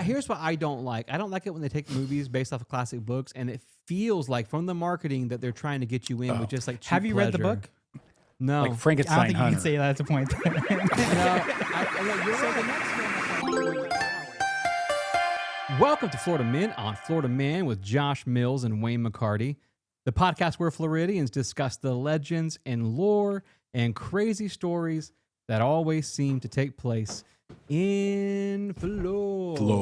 Here's what I don't like. I don't like it when they take movies based off of classic books, and it feels like from the marketing that they're trying to get you in with just like cheap Have you read the pleasure. book? No. Like I Frankenstein don't think Hunter. you can say that. That's a point. Welcome to Florida Men on Florida Man with Josh Mills and Wayne McCarty, the podcast where Floridians discuss the legends and lore and crazy stories that always seem to take place in Florida.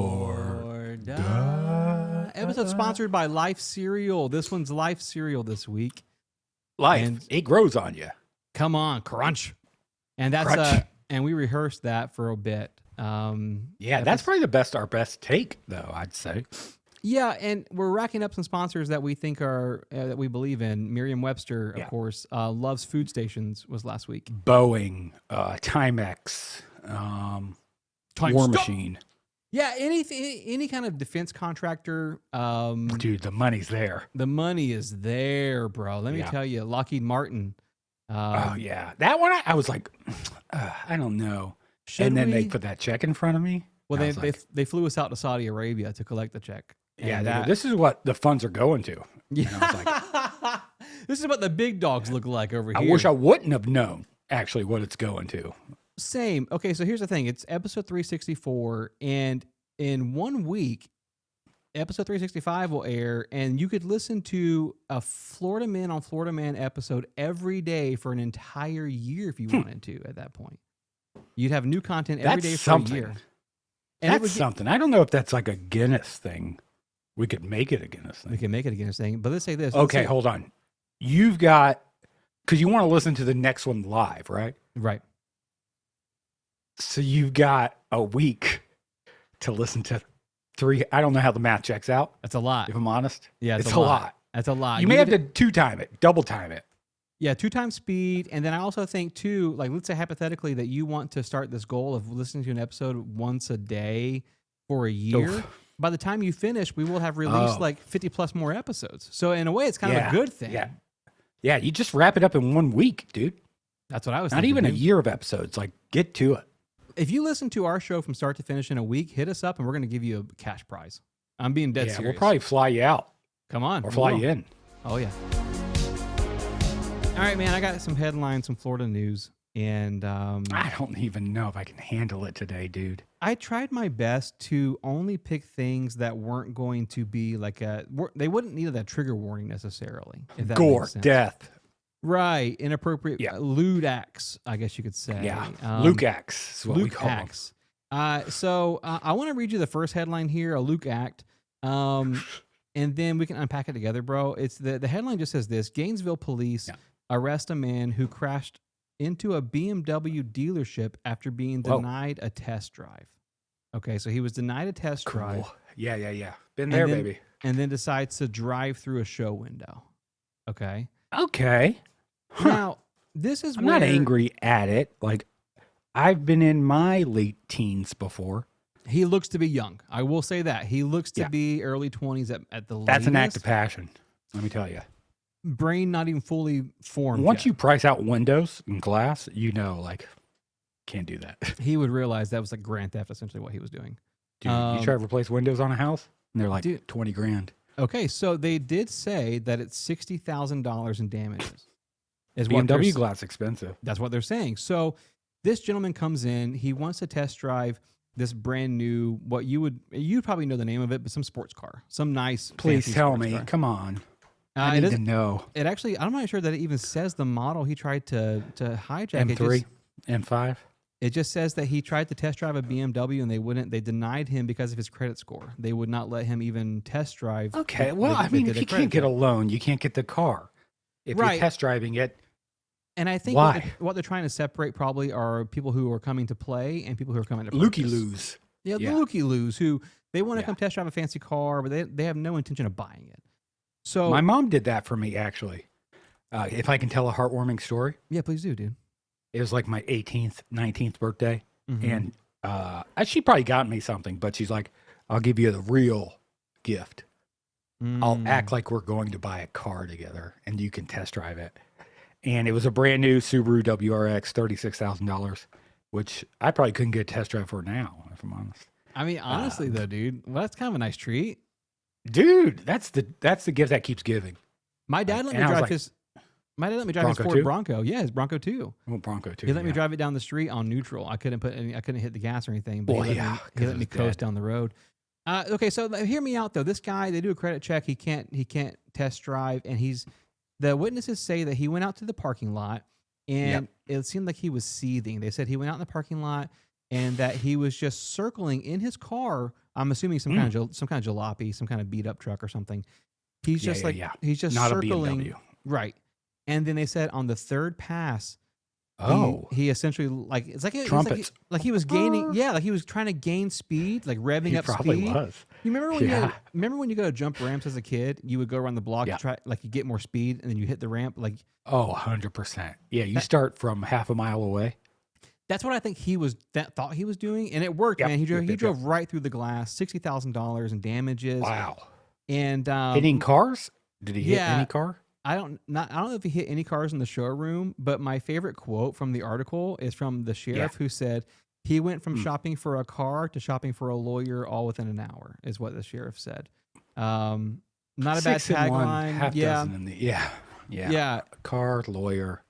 Episode sponsored by Life Cereal. This one's Life Cereal this week. Life, it grows on you. Come on, crunch. And that's Crunch. And we rehearsed that for a bit. That's probably our best take, though, I'd say. Yeah, and we're racking up some sponsors that we think are that we believe in. Merriam-Webster, of course, Love's Food Stations was last week. Boeing, Timex, War Machine. Yeah, any kind of defense contractor. Dude, the money's there. The money is there, bro. Let me tell you, Lockheed Martin. That one I was like, I don't know. And then they put that check in front of me. Well, they flew us out to Saudi Arabia to collect the check. Yeah, this is what the funds are going to. Yeah. And I was like, this is what the big dogs look like over here. I wish I wouldn't have known actually what it's going to. Same. Okay, so here's the thing. It's episode 364, and in 1 week, episode 365 will air, and you could listen to a Florida Man on Florida Man episode every day for an entire year if you wanted to at that point. You'd have new content every day for a year. And that's something. I don't know if that's like a Guinness thing. We could make it a Guinness thing. We can make it a Guinness thing, but let's say this. Okay, hold on. You've got, because you want to listen to the next one live, right? Right. So you've got a week to listen to 3. I don't know how the math checks out. That's a lot. If I'm honest. Yeah, it's a lot. That's a lot. You may have to 2-time it, double time it. Yeah, 2 times speed. And then I also think, too, like, let's say hypothetically that you want to start this goal of listening to an episode once a day for a year. Oof. By the time you finish, we will have released like 50 plus more episodes. So in a way, it's kind of a good thing. Yeah, you just wrap it up in 1 week, dude. That's what I was thinking. Not even a year of episodes. Like, get to it. If you listen to our show from start to finish in a week, hit us up and we're going to give you a cash prize. I'm being dead serious. We'll probably fly you out. Come on. Or fly you in. Oh, yeah. All right, man, I got some headlines, some Florida news, and I don't even know if I can handle it today, dude. I tried my best to only pick things that weren't going to be like they wouldn't need that trigger warning necessarily. If that Gore, makes sense. death. Right, inappropriate, lewd acts, I guess you could say. Yeah, Luke acts is what we call acts. So I want to read you the first headline here, a Luke act, and then we can unpack it together, bro. It's the headline just says this: Gainesville police arrest a man who crashed into a BMW dealership after being denied a test drive. Okay, so he was denied a test drive. Yeah. Been there, baby. And then decides to drive through a show window. Okay. Now, this is I'm not angry at it. Like, I've been in my late teens before. He looks to be young. I will say that. He looks to be early 20s at the latest. That's an act of passion, let me tell you. Brain not even fully formed Once yet. you price out windows and glass, like, can't do that. He would realize that was like grand theft, essentially what he was doing. Dude, you try to replace windows on a house, and they're like $20,000. Okay, so they did say that it's $60,000 in damages. BMW glass expensive. That's what they're saying. So this gentleman comes in. He wants to test drive this brand new, you probably know the name of it, but some sports car, some nice. Please tell me. Car. Come on. I need to know. It actually, I'm not sure that it even says the model he tried to hijack. M3, M5. It just says that he tried to test drive a BMW and they denied him because of his credit score. They would not let him even test drive. Okay, well, if you can't get a loan, you can't get the car. If you're test driving it. And I think what they're trying to separate probably are people who are coming to play and people who are coming to purchase. Looky-loos. Yeah, the looky-loos who they want to come test drive a fancy car, but they have no intention of buying it. So my mom did that for me, actually. If I can tell a heartwarming story. Yeah, please do, dude. It was like my 18th, 19th birthday. Mm-hmm. And she probably got me something, but she's like, I'll give you the real gift. I'll act like we're going to buy a car together and you can test drive it. And it was a brand new Subaru WRX, $36,000, which I probably couldn't get a test drive for now, if I'm honest. I mean, honestly though, dude, well, that's kind of a nice treat. Dude, that's the gift that keeps giving. My dad let me drive his. My dad let me drive his Ford Bronco. Yeah, his Bronco 2. Well, Bronco 2. He let me drive it down the street on neutral. I couldn't hit the gas or anything. But he let me coast down the road. Okay, so hear me out though. This guy, they do a credit check. He can't test drive, and the witnesses say that he went out to the parking lot, and it seemed like he was seething. They said he went out in the parking lot, and that he was just circling in his car. I'm assuming some kind of jalopy, some kind of beat up truck or something. He's just he's just not circling, a BMW. Right. And then they said on the third pass, he essentially trumpets. Like he was gaining, like he was trying to gain speed, like revving up probably speed. Was. You remember when you go to jump ramps as a kid, you would go around the block to try, like you get more speed, and then you hit the ramp, like 100%. Yeah, you start from half a mile away. That's what I think thought he was doing, and it worked, man. He drove right through the glass, $60,000 in damages. Wow. And hitting cars? Did he hit any car? I don't know if he hit any cars in the showroom, but my favorite quote from the article is from the sheriff who said he went from shopping for a car to shopping for a lawyer all within an hour, is what the sheriff said. Not a bad tagline. Half dozen in the, yeah. Car, lawyer.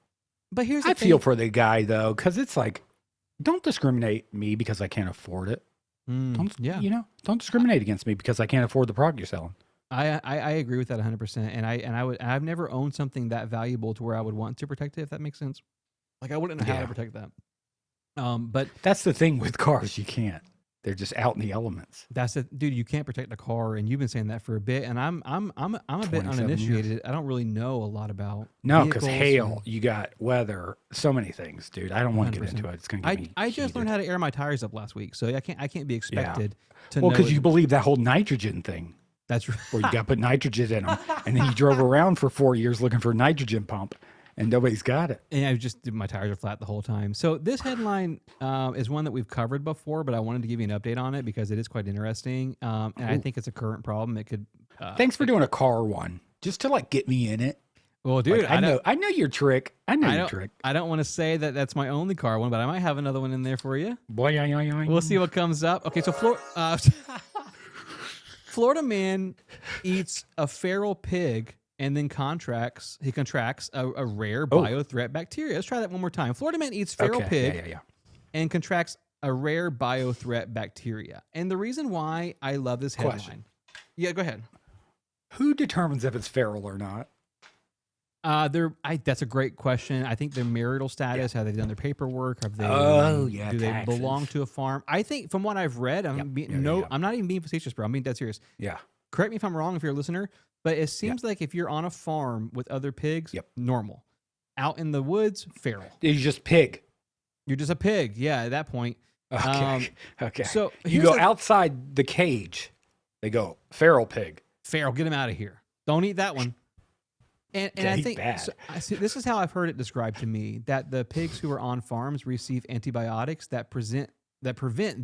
But here's the thing. I feel for the guy though, because it's like, don't discriminate me because I can't afford it. Don't discriminate against me because I can't afford the product you're selling. I agree with that 100%, and I've never owned something that valuable to where I would want to protect it, if that makes sense. Like I wouldn't know how to protect that. But that's the thing with cars, you can't. They're just out in the elements. That's it, dude. You can't protect a car, and you've been saying that for a bit. And I'm a bit uninitiated. Years. I don't really know a lot about. No, because hail, you got weather, so many things, dude. I don't want to get into it. It's gonna get me. I just learned how to air my tires up last week, so I can't be expected to. Well, because you believe that whole nitrogen thing. That's right. Where you got to put nitrogen in them, and then you drove around for 4 years looking for a nitrogen pump, and nobody's got it. And my tires are flat the whole time. So this headline is one that we've covered before, but I wanted to give you an update on it because it is quite interesting, and I think it's a current problem. It could. Thanks for doing a car one, just to like get me in it. Well, dude, like, I know your trick. I don't want to say that that's my only car one, but I might have another one in there for you. Boy, we'll see what comes up. Okay, so Florida man eats a feral pig and then contracts a rare biothreat bacteria. Let's try that one more time. Florida man eats feral pig and contracts a rare biothreat bacteria. And the reason why I love this headline. Question. Yeah, go ahead. Who determines if it's feral or not? That's a great question. I think their marital status, have they done their paperwork? Have they? Do they belong to a farm? I think from what I've read, I'm not even being facetious, bro. I'm being dead serious. Yeah. Correct me if I'm wrong, if you're a listener, but it seems like if you're on a farm with other pigs, normal. Out in the woods, feral. You're just pig. You're just a pig. Yeah, at that point. Okay. Okay. So you go outside the cage. They go feral pig. Feral, get him out of here. Don't eat that one. And I think this is how I've heard it described to me, that the pigs who are on farms receive antibiotics that prevent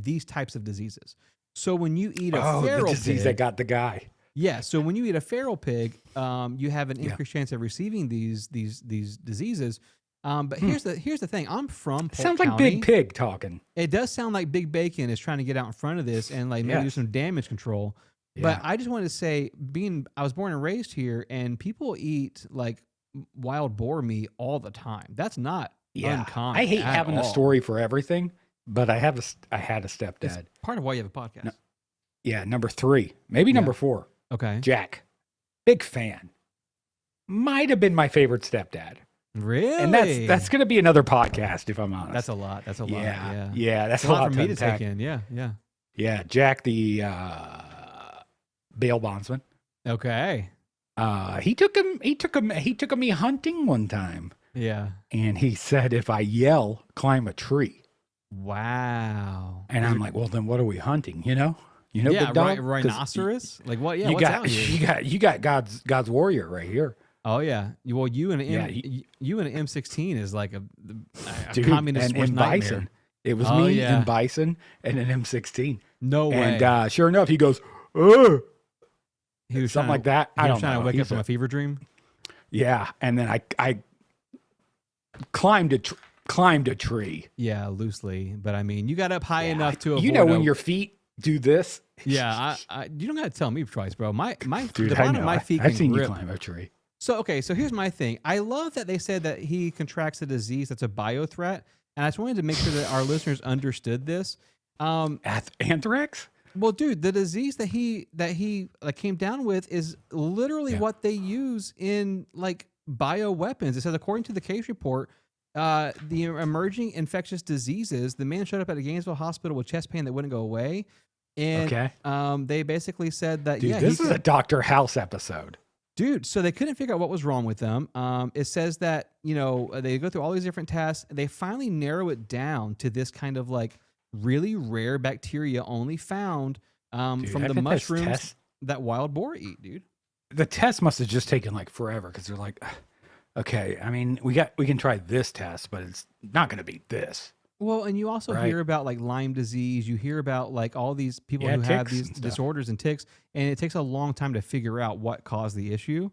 these types of diseases. So when you eat a feral the disease pig, that got the guy. Yeah. So when you eat a feral pig, you have an increased chance of receiving these diseases. But here's the thing. I'm from Polk Sounds like County. Big Pig talking. It does sound like Big Bacon is trying to get out in front of this and like maybe do some damage control. But I just wanted to say, I was born and raised here, and people eat like wild boar meat all the time. That's not uncommon. I hate having a story for everything, but I had a stepdad. It's part of why you have a podcast. No, number 3, maybe number 4. Okay, Jack, big fan. Might have been my favorite stepdad. Really? And that's going to be another podcast, if I'm honest. That's a lot. That's a lot. Yeah. That's a lot for me to take in. Yeah. Jack, the bail bondsman. Okay. He took me hunting one time. Yeah. And he said, if I yell, climb a tree. Wow. And I'm like, well, then what are we hunting? You know, big dog? Rhinoceros. Like what? Yeah. You got God's warrior right here. Oh yeah. Well, you and an M16 is like a communist and bison. It was me and bison and an M16. No way. And sure enough, he goes, oh. He was something like that. I don't know. Trying to wake up from a fever dream. Yeah, and then I climbed a tree. Yeah, loosely, but I mean, you got up high enough to avoid. You know when your feet do this. Yeah, you don't got to tell me twice, bro. Dude, the bottom of my feet I've can seen you grip. climb a tree. So here's my thing. I love that they said that he contracts a disease that's a bio threat, and I just wanted to make sure that our listeners understood this. Anthrax? Well, dude, the disease that he like came down with is literally what they use in like bioweapons. It says according to the case report, the emerging infectious diseases. The man showed up at a Gainesville hospital with chest pain that wouldn't go away, and they basically said that dude, this is a Dr. House episode. Dude, so they couldn't figure out what was wrong with them. It says that, they go through all these different tests. They finally narrow it down to this kind of like really rare bacteria only found from the mushrooms that wild boar eat, dude. The test must have just taken like forever because they're like, okay, I mean, we can try this test, but it's not going to beat this. Well, and you also hear about like Lyme disease. You hear about like all these people who have these disorders and ticks, and it takes a long time to figure out what caused the issue.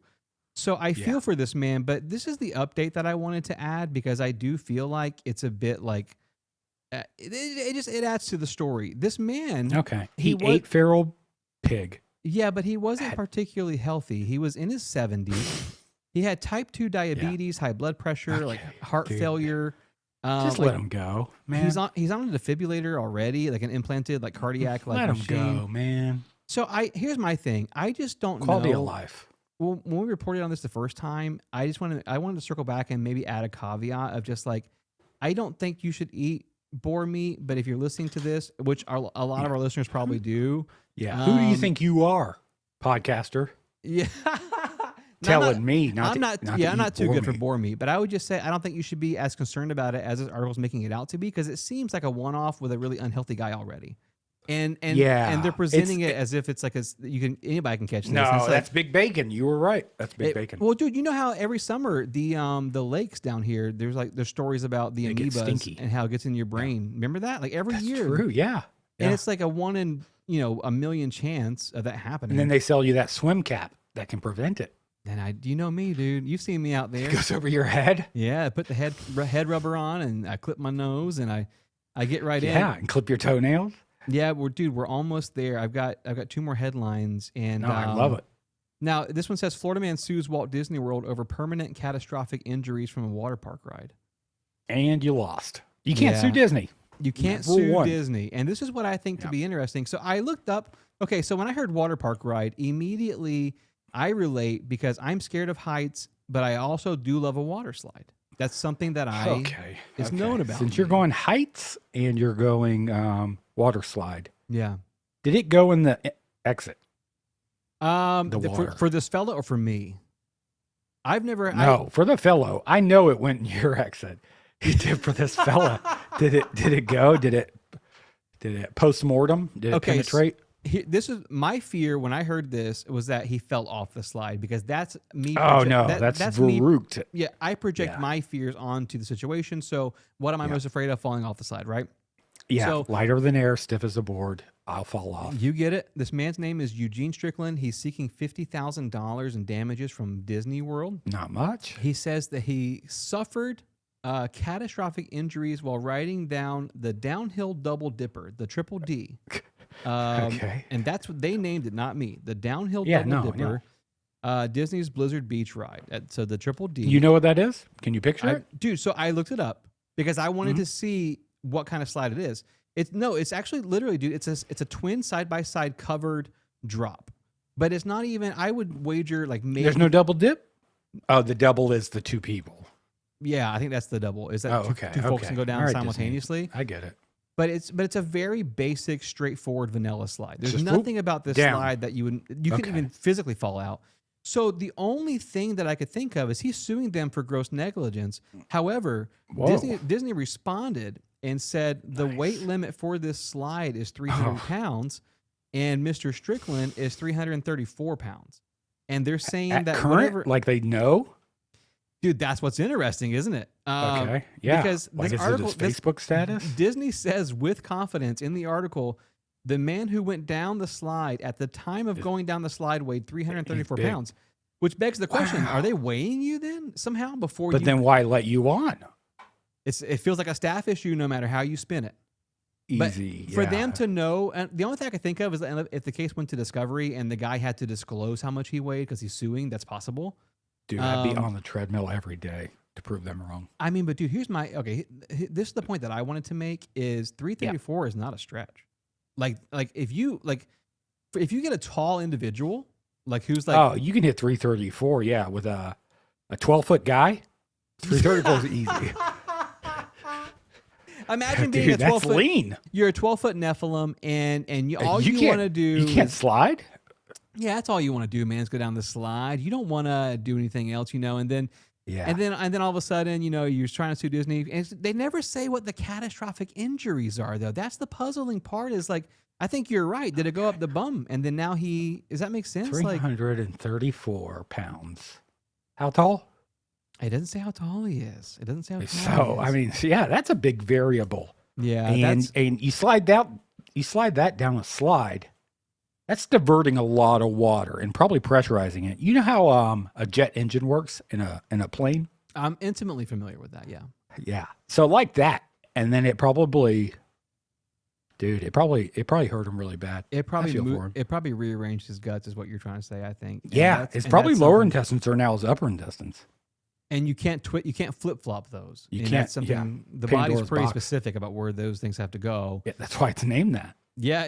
So I feel for this man, but this is the update that I wanted to add because I do feel like it's a bit like it adds to the story. This man, he ate feral pig. Yeah, but he wasn't particularly healthy. He was in his 70s. He had type 2 diabetes, high blood pressure, like heart failure. Just let him go, man. He's on a defibrillator already, like an implanted like cardiac like machine. Let him go, man. So here's my thing. I just don't know. Quality of life. Well, when we reported on this the first time, I wanted to circle back and maybe add a caveat of just like, I don't think you should eat boar meat, but if you're listening to this, which a lot of our listeners probably do. Yeah. Who do you think you are, podcaster? Yeah. Telling me not. I'm not too good for boar meat, but I would just say I don't think you should be as concerned about it as this article's making it out to be, because it seems like a one-off with a really unhealthy guy already, and they're presenting it as if it's like anybody can catch this. No, that's big bacon. You were right. That's big bacon. Well, dude, you know how every summer the lakes down here, there's stories about the amoebas and how it gets in your brain. Remember that? Like every year. True. Yeah. And it's like a 1 in a million chance of that happening. And then they sell you that swim cap that can prevent it. And you know me, dude. You've seen me out there. It goes over your head. Yeah, I put the head rubber on, and I clip my nose, and I get right in. Yeah, and clip your toenails. Yeah, we're almost there. I've got 2 more headlines, and I love it. Now this one says Florida man sues Walt Disney World over permanent catastrophic injuries from a water park ride. And you lost. You can't sue Disney. You can't sue Disney, and this is what I think to be interesting. So I looked up. Okay, so when I heard water park ride, immediately I relate because I'm scared of heights, but I also do love a water slide. That's something that is known about. Since you're going heights and you're going water slide. Yeah. Did it go in the exit? For this fella or for me? I've never. No, for the fellow. I know it went in your exit. You did for this fella. Did it go? Did it post-mortem? Did it penetrate? This is my fear when I heard this was that he fell off the slide, because that's me. Oh no, that's Verucht. Yeah, I project my fears onto the situation. So what am I most afraid of? Falling off the slide, right? Yeah, so, lighter than air, stiff as a board. I'll fall off. You get it. This man's name is Eugene Strickland. He's seeking $50,000 in damages from Disney World. Not much. He says that he suffered catastrophic injuries while riding down the downhill double dipper, the Triple D. And that's what they named it, not me. The downhill double dipper, Disney's Blizzard Beach ride. So the Triple D. You know what that is? Can you picture it, dude? So I looked it up because I wanted to see what kind of slide it is. It's actually literally, dude. It's a twin side by side covered drop, but it's not even. I would wager like maybe there's no double dip. Oh, the double is the 2 people. Yeah, I think that's the double. Is that two folks can go down simultaneously? Disney. I get it. But it's a very basic, straightforward vanilla slide. There's nothing about this slide that you couldn't even physically fall out. So the only thing that I could think of is he's suing them for gross negligence. However, Disney responded and said the weight limit for this slide is 300 pounds, and Mr. Strickland is 334 pounds. And they're saying that current, like they know. Dude, that's what's interesting, isn't it? Yeah. Because like this article, Facebook status, Disney says with confidence in the article, the man who went down the slide at the time of going down the slide weighed 334 pounds, which begs the question: are they weighing you then somehow before? But then why let you on? It feels like a staff issue, no matter how you spin it. easy. For them to know, and the only thing I can think of is that if the case went to discovery and the guy had to disclose how much he weighed because he's suing, that's possible. Dude, I'd be on the treadmill every day to prove them wrong. I mean, but dude, here's my this is the point that I wanted to make is 334 is not a stretch. Like if you get a tall individual like who's like, oh, you can hit 334, yeah, with a 12-foot guy. 334 is easy. Imagine being a 12 foot lean. You're a 12-foot Nephilim, and all you want to do. You can't slide. Yeah, that's all you want to do, man. Is go down the slide. You don't want to do anything else, And then, and then all of a sudden, you're trying to sue Disney, and they never say what the catastrophic injuries are, though. That's the puzzling part. Is like, I think you're right. Did it go up the bum? And then now does that make sense? 334 pounds. How tall? It doesn't say how tall he is. It doesn't say how tall he is. So, I mean, yeah, that's a big variable. Yeah. And you slide that down a slide. That's diverting a lot of water and probably pressurizing it. You know how a jet engine works in a plane? I'm intimately familiar with that, yeah. Yeah. So like that. And then it probably hurt him really bad. It probably rearranged his guts is what you're trying to say, I think. Yeah. It's probably lower intestines are now his upper intestines. And you can't flip-flop those. You can't. That's something, the body's pretty specific about where those things have to go. Yeah, that's why it's named that. Yeah.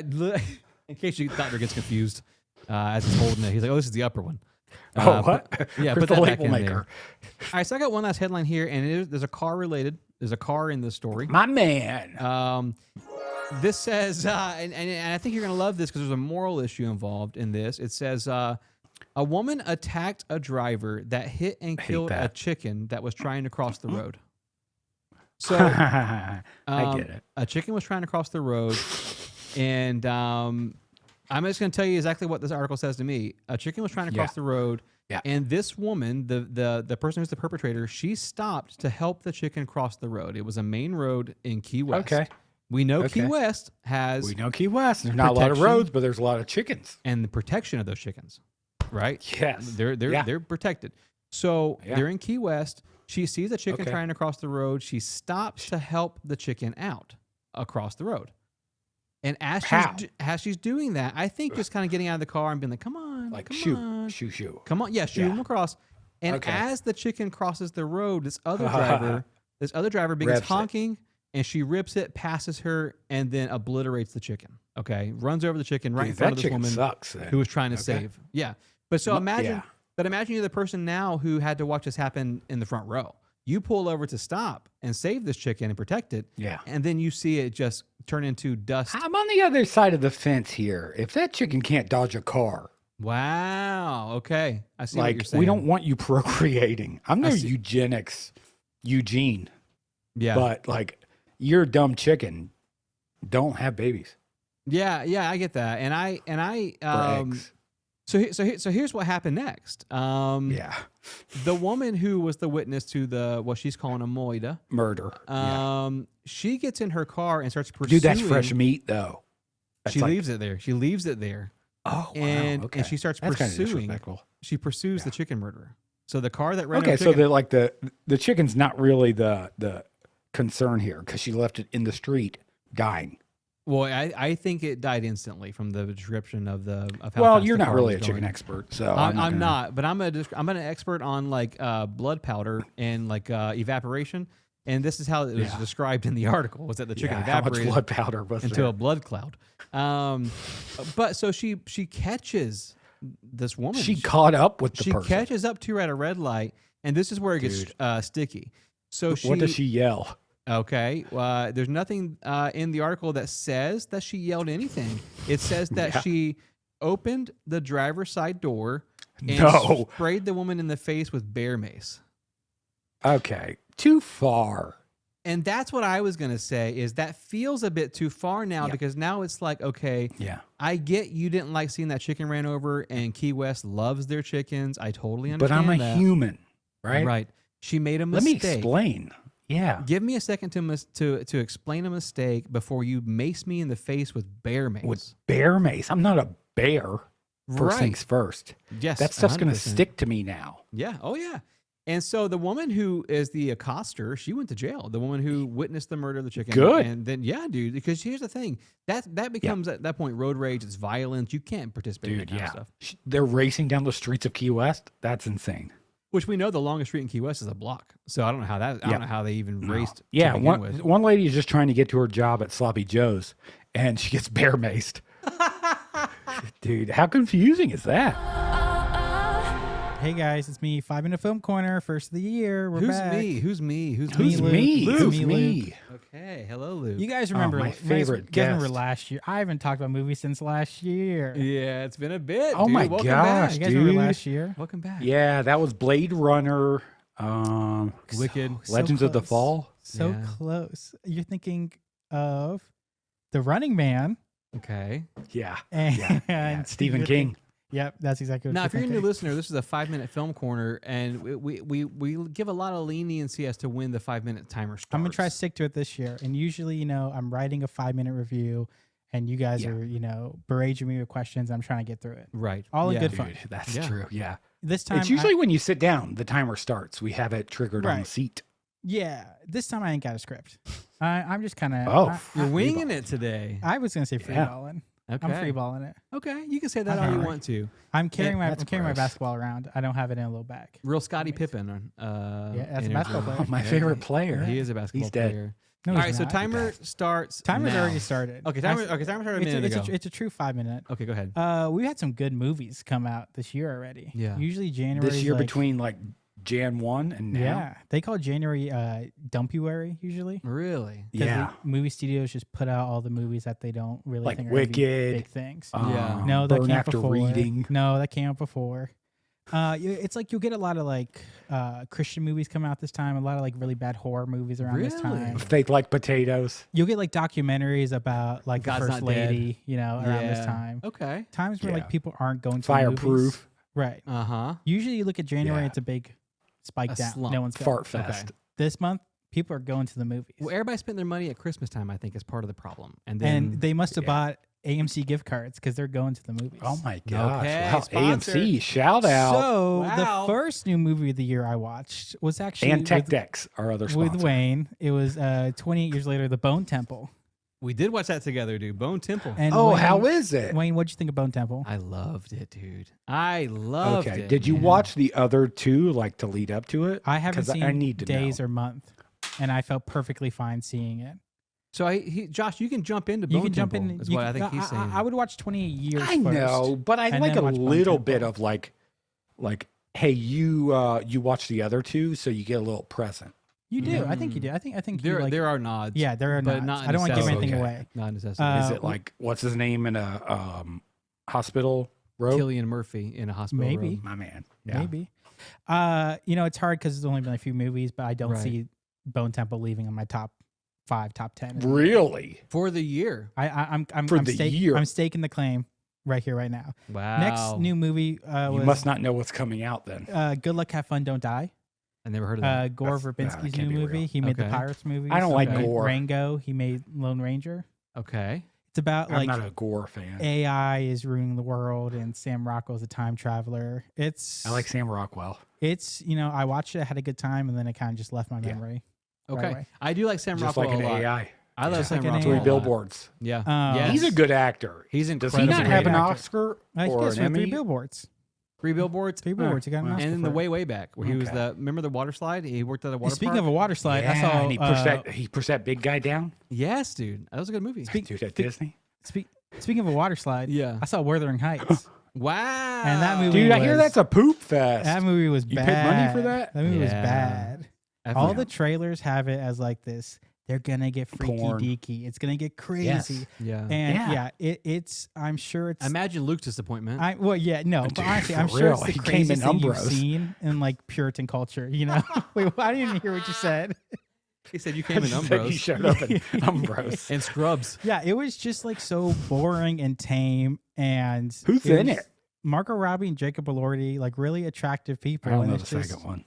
In case your doctor gets confused as he's holding it. He's like, oh, this is the upper one. What? Put that back in there. All right, so I got one last headline here, and there's a car related. There's a car in this story. My man. This says, and I think you're going to love this because there's a moral issue involved in this. It says, a woman attacked a driver that hit and killed a chicken that was trying to cross the road. So I get it. A chicken was trying to cross the road, and I'm just going to tell you exactly what this article says to me. A chicken was trying to cross the road, and this woman, the person who's the perpetrator, she stopped to help the chicken cross the road. It was a main road in Key West. Okay. We know Key West has... We know Key West. There's not a lot of roads, but there's a lot of chickens. And the protection of those chickens, right? Yes. They're protected. So they're in Key West. She sees a chicken trying to cross the road. She stops to help the chicken out across the road. And as she's doing that, I think just kind of getting out of the car and being like, come on. Like, come shoo. on. Come on. Shoot him across. And as the chicken crosses the road, this other driver begins honking. And she rips it, passes her, and then obliterates the chicken. Okay, runs over the chicken in front of this woman who was trying to save. Yeah, but imagine you're the person now who had to watch this happen in the front row. You pull over to stop and save this chicken and protect it. Yeah, and then you see it just turn into dust. I'm on the other side of the fence here. If that chicken can't dodge a car, wow. Okay, I see what you're saying. We don't want you procreating. I'm no eugenics, Eugene. Yeah, but you're a dumb chicken. Don't have babies. Yeah, I get that. And I so here's what happened next. The woman who was the witness to what she's calling a murder. She gets in her car and starts pursuing. Dude, that's fresh meat though. She leaves it there. Oh, wow. And she starts pursuing. She pursues the chicken murderer. So the car that ran over so the chicken's not really the concern here because she left it in the street dying. Well, I think it died instantly from the description of how. Well, you're not really a chicken expert, so I'm not. But I'm an expert on blood powder and evaporation, and this is how it was described in the article: was that the chicken evaporated how much blood powder was into a blood cloud. But so she catches this woman. She caught up with the person. She catches up to her at a red light, and this is where it gets sticky. So what does she yell? Okay, there's nothing in the article that says that she yelled anything. It says that she opened the driver's side door and sprayed the woman in the face with bear mace. Okay, too far. And that's what I was going to say is that feels a bit too far now because now it's like, okay, I get you didn't like seeing that chicken ran over and Key West loves their chickens. I totally understand But I'm a human, right? Right. She made a mistake. Let me explain. Yeah. Give me a second to explain a mistake before you mace me in the face with bear mace. With bear mace? I'm not a bear. First things first. Yes. That stuff's going to stick to me now. Yeah. Oh, yeah. And so the woman who is the accoster, she went to jail. The woman who witnessed the murder of the chicken. Good. And then, yeah, dude, because here's the thing. That becomes, at that point, road rage. It's violence. You can't participate in that kind of stuff. They're racing down the streets of Key West. That's insane. Which we know the longest street in Key West is a block. So I don't know how I don't know how they even raced. Yeah, to begin with. one lady is just trying to get to her job at Sloppy Joe's, and she gets bear maced. Dude, how confusing is that? Hey guys, it's me, 5 Minute Film Corner, first of the year. We're back. Who's me? Who's me? Okay, hello, Luke. You guys remember my favorite You guys remember guest. last year? I haven't talked about movies since last year. Yeah, it's been a bit. Oh dude. my Welcome gosh, You back. guys dude. remember last year? Welcome back. Yeah, that was Blade Runner, Wicked. Legends of the close. Fall. So Yeah. close. You're thinking of The Running Man Okay. Yeah, and Stephen King. Yep, that's exactly what Now, you're if you're a new thinking. listener, this is a 5-minute film corner, and we give a lot of leniency as to when the 5-minute timer starts. I'm going to try to stick to it this year. And usually, I'm writing a 5-minute review and you guys are, berating me with questions. I'm trying to get through it. Right. All in Yeah. good Dude, fun. that's Yeah. true. Yeah, This time, it's usually when you sit down, the timer starts. We have it triggered on the Right. seat. this time I ain't got a script. I'm just kind of. Oh, You're winging it today. I was going to say free Yeah. balling. Okay. I'm free balling it. Okay, you can say that I'm all you alright. want to. I'm carrying my that's my gross. basketball around. I don't have it in a little bag. Real Scottie Pippen. Yeah, that's a energy. basketball player. my favorite player. He is a basketball He's dead. player. No, All he's right, so not. timer starts. Timer's now. already started. Okay, timer started a minute ago. It's a true 5-minute. Okay, go ahead. We've had some good movies come out this year already. Yeah. Usually January. This year between like Jan 1 and now. Yeah, they call January Dumpuary usually. Really? 'Cause Yeah. the movie studios just put out all the movies that they don't really Like think are gonna be Wicked. big things. Yeah. No, that Burn came out After before. Reading. No, that came out before. It's like you'll get a lot of like Christian movies come out this time. A lot of like really bad horror movies around this Really? time. Fake like potatoes. You'll get like documentaries about like God's the first Not Dead. lady, around this Yeah. time. Okay. Times where Yeah. like people aren't going to the movies. Fireproof. Right. Uh-huh. Usually you look at January, Yeah. it's a big spike A down. slump. No one's going. Fart fest. This month, people are going to the movies. Well, everybody spent their money at Christmas time, I think, is part of the problem. And then And they must have yeah. bought AMC gift cards because they're going to the movies. Oh my gosh. Okay, Wow. sponsor. AMC, shout out. So Wow. the first new movie of the year I watched was actually and Tech with, Decks, our other sponsor. with Wayne. It was 28 years later, The Bone Temple. we did watch that together, dude. Bone Temple. And Oh, Wayne, how is it? Wayne, what'd you think of Bone Temple? I loved it, dude. I loved Okay. it. Did you man. watch the other two like to lead up to it? I haven't 'Cause seen I need to Days know. or Month, and I felt perfectly fine seeing it. So, Josh, you can jump into You Bone can jump Temple, in. is you what I can- think he's saying. I would watch 28 years I know, first, but I and like a then watch Bone little bit Temple. of like, hey, you watch the other two, so you get a little present. You do. I think you do. I think you there, like. there are nods. Yeah, there are but nods. not I don't want to give necessarily. anything Okay. away. Not necessarily. Is it like what's his name in a hospital robe? Killian Murphy in a hospital Maybe. room. My man. Yeah. Maybe. It's hard because there's only been a few movies, but I don't Right. see Bone Temple leaving on my top 5, top 10. Really? For the year. I'm For the year. I'm staking the claim right here, right now. Wow. Next new movie You was must not know what's coming out then. Good Luck, Have Fun, Don't Die. I never heard of that. Gore That Verbinski's can't new be movie. real. He made the Okay. Pirates movies. I don't like He made Gore. Rango. He made Lone Ranger. Okay. It's about I'm like not a Gore fan. AI is ruining the world and Sam Rockwell's a time traveler. I like Sam Rockwell. It's I watched it, had a good time, and then it kind of just left my Yeah. memory. Okay. away. I do like Sam Just Rockwell like an a lot. AI. I love Just Sam like an Rockwell. AI. Three billboards. Yeah. Yes. He's a good actor. He's Does he incredible. not have an actor. Oscar I or guess an with Three Emmy? Billboards. 3 billboards. Three Billboards. You got an wow. Oscar And then for the it. way back where he was Okay. remember the water slide? He worked at a water Speaking park. of a water slide, Yeah, I saw. and he pushed that big guy down. Yes, dude. That was a good movie. Dude, at Disney. Speaking of a water slide, Yeah. I saw Wuthering Heights. Wow. And that movie Dude, I hear was- that's a poop fest. That movie was You bad. paid money for that? That movie was Yeah. bad. I All forgot. the trailers have it as like this. They're gonna get freaky Porn. deaky. It's gonna get crazy. Yes. Yeah. And Yeah. it's. I'm sure it's. Imagine Luke's disappointment. But honestly, Dude, I'm for sure real, it's the he came in craziest thing you've Umbros. seen in like Puritan culture. Wait, I didn't even hear what you said. he said you came in Said He Umbros showed up in Umbros. and Scrubs. Yeah, it was just like so boring and tame. And Who's in was it? Margot Robbie and Jacob Elordi, like really attractive people. I don't and know the it's just, second one.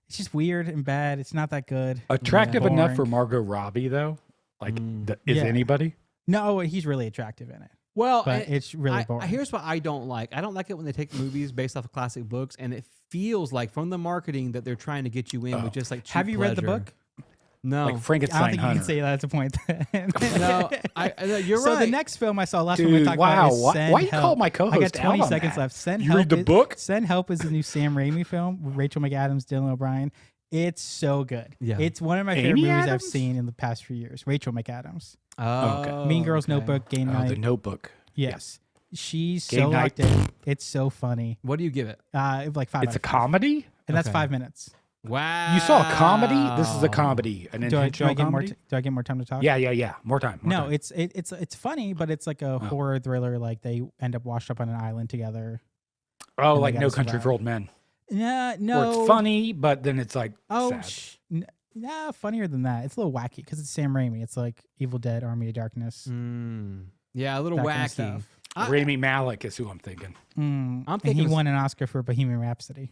It's just weird and bad. It's not that good. Attractive enough for Boring. Margot Robbie though. Like, is Yeah. anybody? No, he's really attractive in it. Well, but it's really boring. Here's what I don't like. I don't like it when they take movies based off of classic books, and it feels like from the marketing that they're trying to get you in with just like cheap Have you read the pleasure. book? No. Like I Frankenstein don't think you Hunter. can say that as a point. No, you're So right. the next film I saw, last one we Dude, talked wow. about is Send Why you Help. call my co-host I got 20 out on seconds that? left. Send You Help. read the book? Send Help is the new Sam Raimi film with Rachel McAdams, Dylan O'Brien. It's so good. Yeah. It's one of my Amy favorite movies I've Adams? seen in the past few years. Rachel McAdams. Oh, Mean Girls okay. Notebook, Game Oh, Night. the Notebook. Yes. She's Game so Night. locked in. It's so funny. What do you give it? Like 5 It's out a of 5. comedy? And that's Okay. 5 minutes. Wow. You saw a comedy? This is a comedy. An Do I intentional get more? comedy? Do I get more time to talk? Yeah. More time. more No, time. it's funny, but it's like a horror thriller. Like they end up washed up on an island together. Oh, and like they No gotta Country survive. for Old Men. Yeah, Where no. it's funny, but then it's like Oh, sad. nah, funnier than that. It's a little wacky because it's Sam Raimi. It's like Evil Dead, Army of Darkness. Yeah, a little that kind of wacky. stuff. Rami Malek is who I'm thinking. I'm thinking thinking he it's- won an Oscar for Bohemian Rapsody.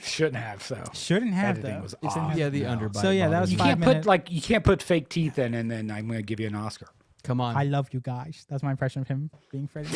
Shouldn't have though. Shouldn't have Editing though. was It's in off. his- Yeah, the No. underbite. So, yeah, that was You 5 can't minutes. put you can't put fake teeth in, and then I'm going to give you an Oscar. Come on. I love you guys. That's my impression of him being Freddie.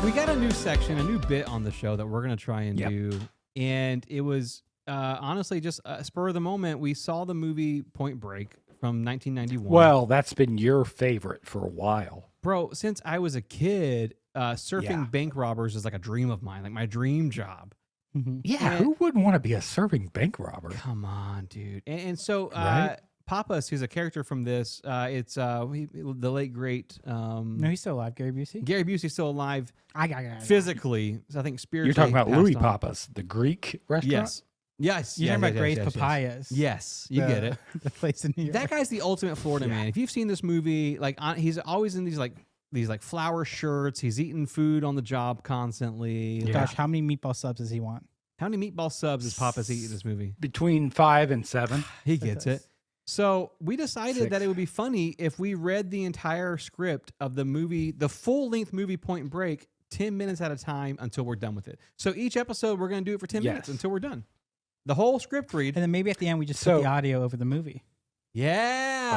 We got a new section, a new bit on the show that we're going to try and Yep. do. And it was honestly just a spur of the moment. We saw the movie Point Break from 1991. Well, that's been your favorite for a while. Bro, since I was a kid, surfing Yeah. bank robbers is like a dream of mine, like my dream job. Mhm. Yeah, And- who wouldn't want to be a serving bank robber? Come on, dude. And so Right? Pappas, who's a character from this, it's the late, great No, he's still alive. Gary Busey. Gary Busey's still alive I got physically. So I think spiritually. You're talking about passed Louis on. Pappas, the Greek restaurant? Yes. Yes. You're yes, talking about yes, Gray's yes, yes, Papayas. Yes, you the- get it. The place in New York. That guy's the ultimate Florida man. If you've seen this movie, like he's always in these flower shirts. He's eating food on the job constantly. Yeah. Gosh, how many meatball subs does he want? How many meatball subs does Papa's eat in this movie? Between 5 and 7. He gets it. So we decided that 6. it would be funny if we read the entire script of the movie, the full-length movie Point Break, 10 minutes at a time until we're done with it. So each episode, we're going to do it for 10 minutes Yes. until we're done. The whole script read. And then maybe at the end we just So- put the audio over the movie. Yeah. Oh,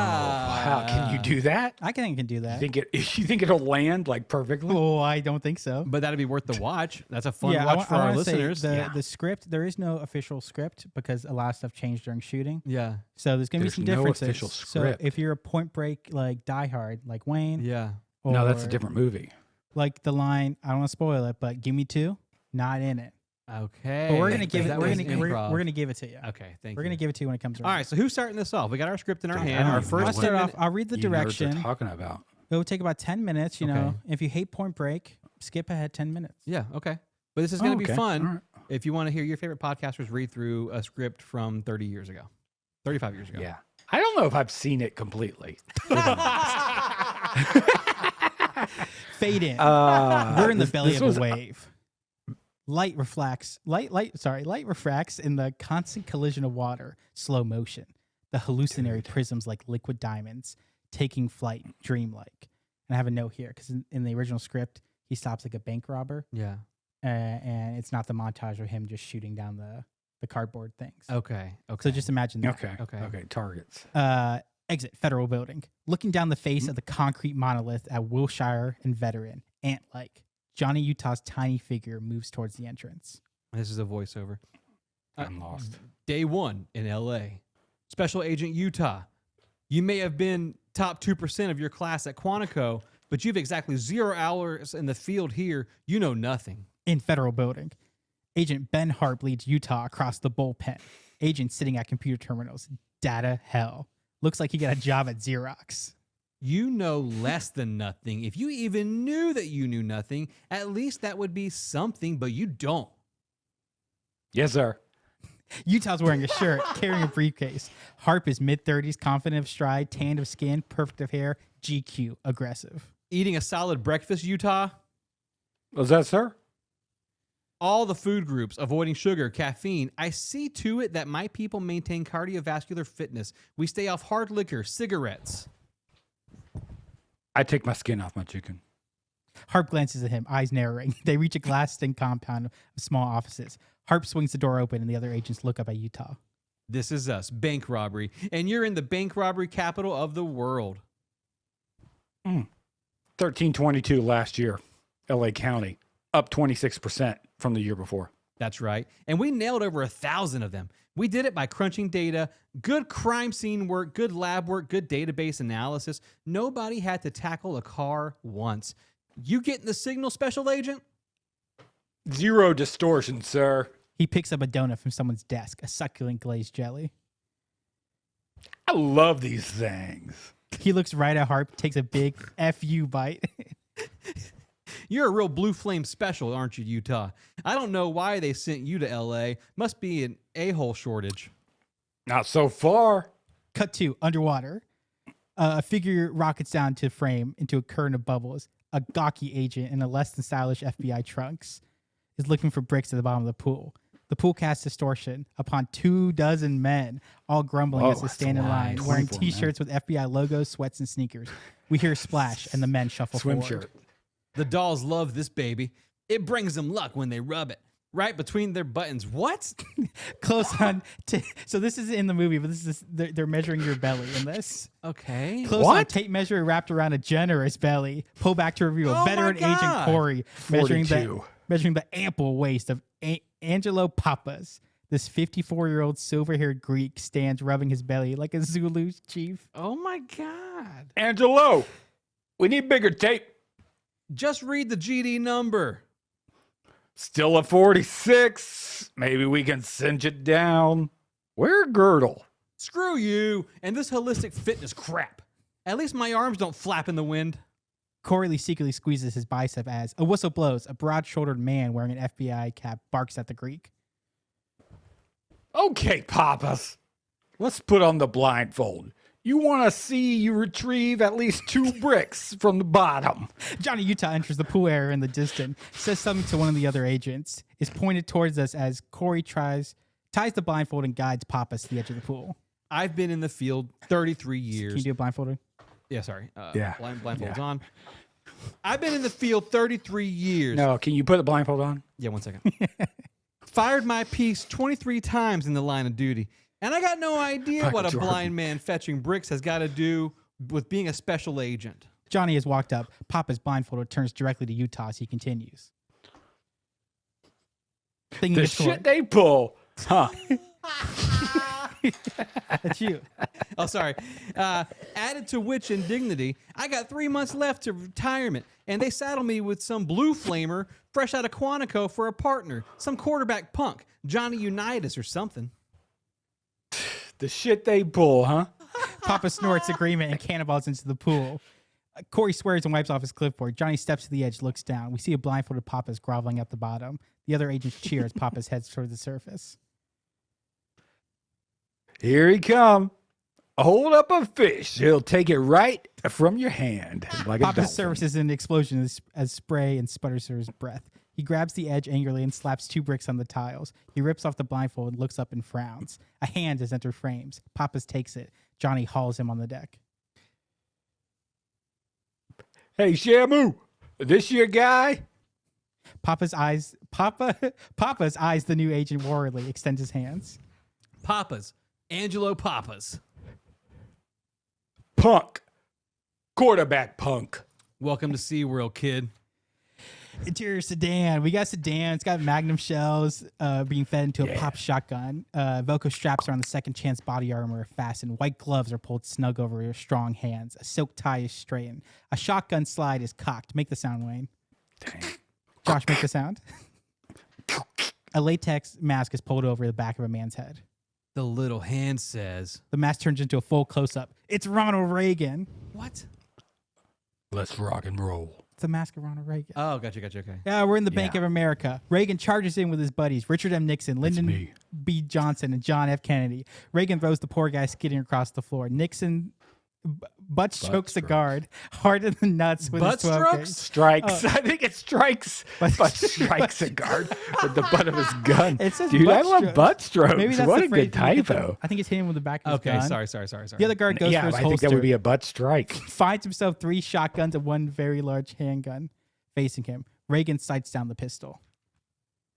wow. Can you do that? I can do You that. think it'll land like perfectly? Oh, I don't think so. But that'd be worth the watch. That's a fun I watch wa- for I our wanna say listeners. The script, there is no official script because a lot of stuff changed during shooting. Yeah. So there's going to be There's some no differences. official So script. if you're a Point Break like diehard like Wayne, Yeah. No, that's a or different movie. Like the line, I don't want to spoil it, but give me 2, not in it. Okay. But we're gonna give it. That We're was gonna improv. we're gonna give it to you. Okay, thank We're you. gonna give it to you when it comes around. All right, so who's starting this off? We got our script in our Dude, hand. I Our don't first I'll know start off. 10 I'll read the You nerds are direction. talking about. It will take about 10 minutes. You know, Okay. if you hate Point Break, skip ahead 10 minutes. Yeah, okay. But this is going to be Okay. fun All right. if you want to hear your favorite podcasters read through a script from 30 years ago, 35 years ago. Yeah. I don't know if I've seen it completely. Fade in. We're in the this- belly this of was- a wave. Light refracts in the constant collision of water, slow motion. The hallucinatory prisms like liquid diamonds, taking flight, dreamlike. And I have a note here because in the original script, he stops like a bank robber, Yeah. and it's not the montage of him just shooting down the cardboard things. Okay. Okay. So just imagine that. Okay. Targets. Exit federal building. Looking down the face of the concrete monolith at Wilshire and Veteran, ant-like. Johnny Utah's tiny figure moves towards the entrance. This is a voiceover. I'm lost. Day 1 in LA. Special Agent Utah. You may have been top 2% of your class at Quantico, but you've exactly 0 hours in the field here. You know nothing. In federal building, Agent Ben Harp leads Utah across the bullpen. Agent sitting at computer terminals. Data hell. Looks like he got a job at Xerox. You know less than nothing. If you even knew that you knew nothing, at least that would be something, but you don't. Yes, sir. Utah's wearing a shirt, carrying a briefcase. Harp is mid-30s, confident of stride, tanned of skin, perfect of hair, GQ, aggressive. Eating a solid breakfast, Utah. Was that, sir? All the food groups, avoiding sugar, caffeine. I see to it that my people maintain cardiovascular fitness. We stay off hard liquor, cigarettes. I take my skin off my chicken. Harp glances at him, eyes narrowing. They reach a glass-stained compound of small offices. Harp swings the door open, and the other agents look up at Utah. This is us, bank robbery. And you're in the bank robbery capital of the world. 1322 last year, LA County, up 26% from the year before. That's right. And we nailed over 1,000 of them. We did it by crunching data, good crime scene work, good lab work, good database analysis. Nobody had to tackle a car once. You getting the signal, Special Agent? Zero distortion, sir. He picks up a donut from someone's desk, a succulent glazed jelly. I love these things. He looks right at Harp, takes a big FU bite. You're a real blue flame special, aren't you, Utah? I don't know why they sent you to LA. Must be an a-hole shortage. Not so far. Cut to underwater. A figure rockets down to frame into a current of bubbles. A gawky agent in a less than stylish FBI trunks is looking for bricks at the bottom of the pool. The pool casts distortion upon 24 men, all grumbling as they stand in line, wearing T-shirts with FBI logos, sweats, and sneakers. We hear a splash, and the men shuffle Swim forward. shirt. The dolls love this baby. It brings them luck when they rub it. Right between their buttons. What? Close on. So this is in the movie, but this is they're measuring your belly in this. Okay. Close on tape measure wrapped around a generous belly. Pull back to reveal Oh veteran my agent God. Corey 42. measuring the ample waist of Angelo Papas. This 54-year-old silver-haired Greek stands rubbing his belly like a Zulu chief. Oh my God. Angelo, we need bigger tape. Just read the GD number. Still a 46. Maybe we can cinch it down. Wear a girdle. Screw you and this holistic fitness crap. At least my arms don't flap in the wind. Corey secretly squeezes his bicep as a whistle blows. A broad-shouldered man wearing an FBI cap barks at the Greek. Okay, Papas. Let's put on the blindfold. You want to see you retrieve at least 2 bricks from the bottom. Johnny Utah enters the pool area in the distance, says something to one of the other agents, is pointed towards us as Corey ties the blindfold and guides Papas to the edge of the pool. I've been in the field 33 years. Can you do a blindfolded? Yeah, sorry. Yeah. Blindfold's Yeah. on. I've been in the field 33 years. No, can you put the blindfold on? Yeah, 1 second. Fired my piece 23 times in the line of duty. And I got no idea Fucking what a Jordan. blind man fetching bricks has got to do with being a special agent. Johnny has walked up. Papa's blindfolded turns directly to Utah as he continues. Thinking The it's Corey. shit they pull. Huh. That's you. Oh, sorry. Added to which indignity, I got 3 months left to retirement, and they saddle me with some blue flamer fresh out of Quantico for a partner, some quarterback punk, Johnny Unitas or something. The shit they pull, huh? Papa snorts agreement and cannonballs into the pool. Corey swears and wipes off his clipboard. Johnny steps to the edge, looks down. We see a blindfolded Papas groveling at the bottom. The other agents cheer as Papas heads toward the surface. Here he come. Hold up a fish. He'll take it right from your hand. Like a Papas dolphin. surfaces an explosion as spray and sputters through his breath. He grabs the edge angrily and slaps 2 bricks on the tiles. He rips off the blindfold and looks up and frowns. A hand has entered frames. Papas takes it. Johnny hauls him on the deck. Hey, Shamu, this your guy? Papa's eyes the new agent warily, extends his hands. Papas. Angelo Papas. Punk. Quarterback punk. Welcome to SeaWorld, kid. Interior sedan. We got sedan. It's got magnum shells being fed into a pop shotgun. Velcro straps around the second chance body armor are fastened. White gloves are pulled snug over your strong hands. A silk tie is straightened. A shotgun slide is cocked. Make the sound, Wayne. Dang. Josh, make the sound. A latex mask is pulled over the back of a man's head. The little hand says. The mask turns into a full close-up. It's Ronald Reagan. What? Let's rock and roll. It's the mask of Ronald Reagan. Oh, gotcha, okay. Yeah, we're in the Bank Yeah. of America. Reagan charges in with his buddies, Richard M. Nixon, Lyndon me. B. Johnson, and John F. Kennedy. Reagan throws the poor guy skidding across the floor. Nixon butt strokes the strokes. guard hard in the nuts with Butt his 12 strokes? gauge. Strikes. I think it strikes. But strikes a guard with the butt of his gun. It says Dude, I butt love strokes. butt strokes. Maybe that's What the a phrase good when you hit typo. I think it's hitting him with the back of his Okay, gun. sorry. The other guard goes Yeah, for his I holster. think that would be a butt strike. Finds himself 3 shotguns and 1 very large handgun facing him. Reagan sights down the pistol.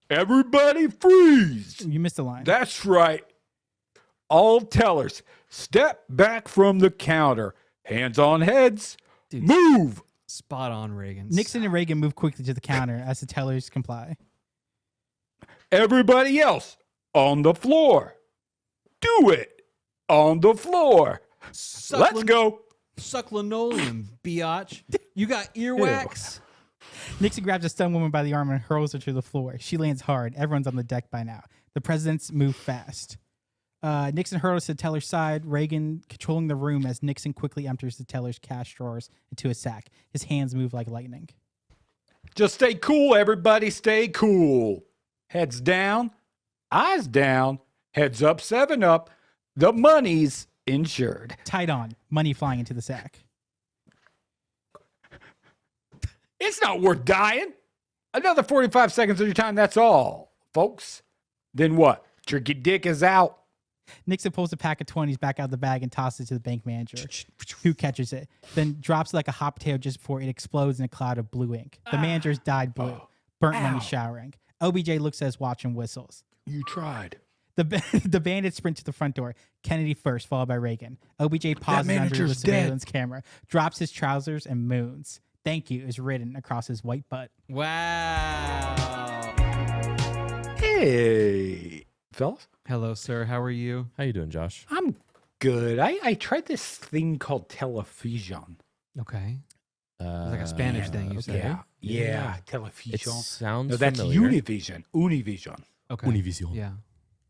Everybody freeze. You missed a line. That's right. All tellers, step back from the counter. Hands on heads. Dude. Move. Spot on, Reagan. Nixon and Reagan move quickly to the counter as the tellers comply. Everybody else on the floor. Do it on the floor. Let's go. Suck linoleum, biatch. You got earwax? Nixon grabs a stunned woman by the arm and hurls her to the floor. She lands hard. Everyone's on the deck by now. The presidents move fast. Nixon hurls to the teller's side, Reagan controlling the room as Nixon quickly empties the teller's cash drawers into a sack. His hands move like lightning. Just stay cool, everybody. Stay cool. Heads down, eyes down, heads up, 7 up. The money's insured. Tied on, money flying into the sack. It's not worth dying. Another 45 seconds of your time, that's all, folks. Then what? Tricky Dick is out. Nixon pulls a pack of 20s back out of the bag and tosses it to the bank manager, who catches it, then drops it like a hot potato just before it explodes in a cloud of blue ink. The manager's dyed blue, burnt money showering. OBJ looks at his watch and whistles. You tried. The bandits sprint to the front door. Kennedy first, followed by Reagan. OBJ pauses under the manager's surveillance camera, drops his trousers, and moons. "Thank you" is written across his white butt. Wow. Hey, fellas. Hello, sir. How are you? How you doing, Josh? I'm good. I tried this thing called television. Okay. It's like a Spanish thing, you said. Yeah, It television. sounds No, that's familiar. Univision. Univision. Okay. Univision. Yeah.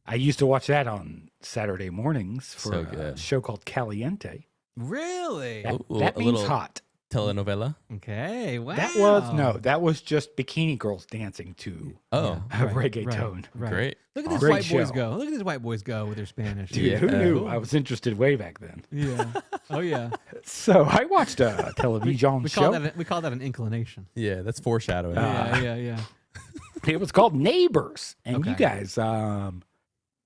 I used to watch that on Saturday mornings for So a good. show called Caliente. Really? That, Ooh, that a means little- hot. Telenovela. Okay. Wow. That was just bikini girls dancing to Oh, Yeah. reggaeton. Right. great. Look at these Great white boys show. go. Look at these white boys go with their Spanish. Dude, Yeah. who knew? Cool. I was interested way back then. Yeah. Oh yeah. So I watched a television We show. call that an inclination. Yeah, that's foreshadowing. Yeah. It was called Neighbors, and you Okay. guys,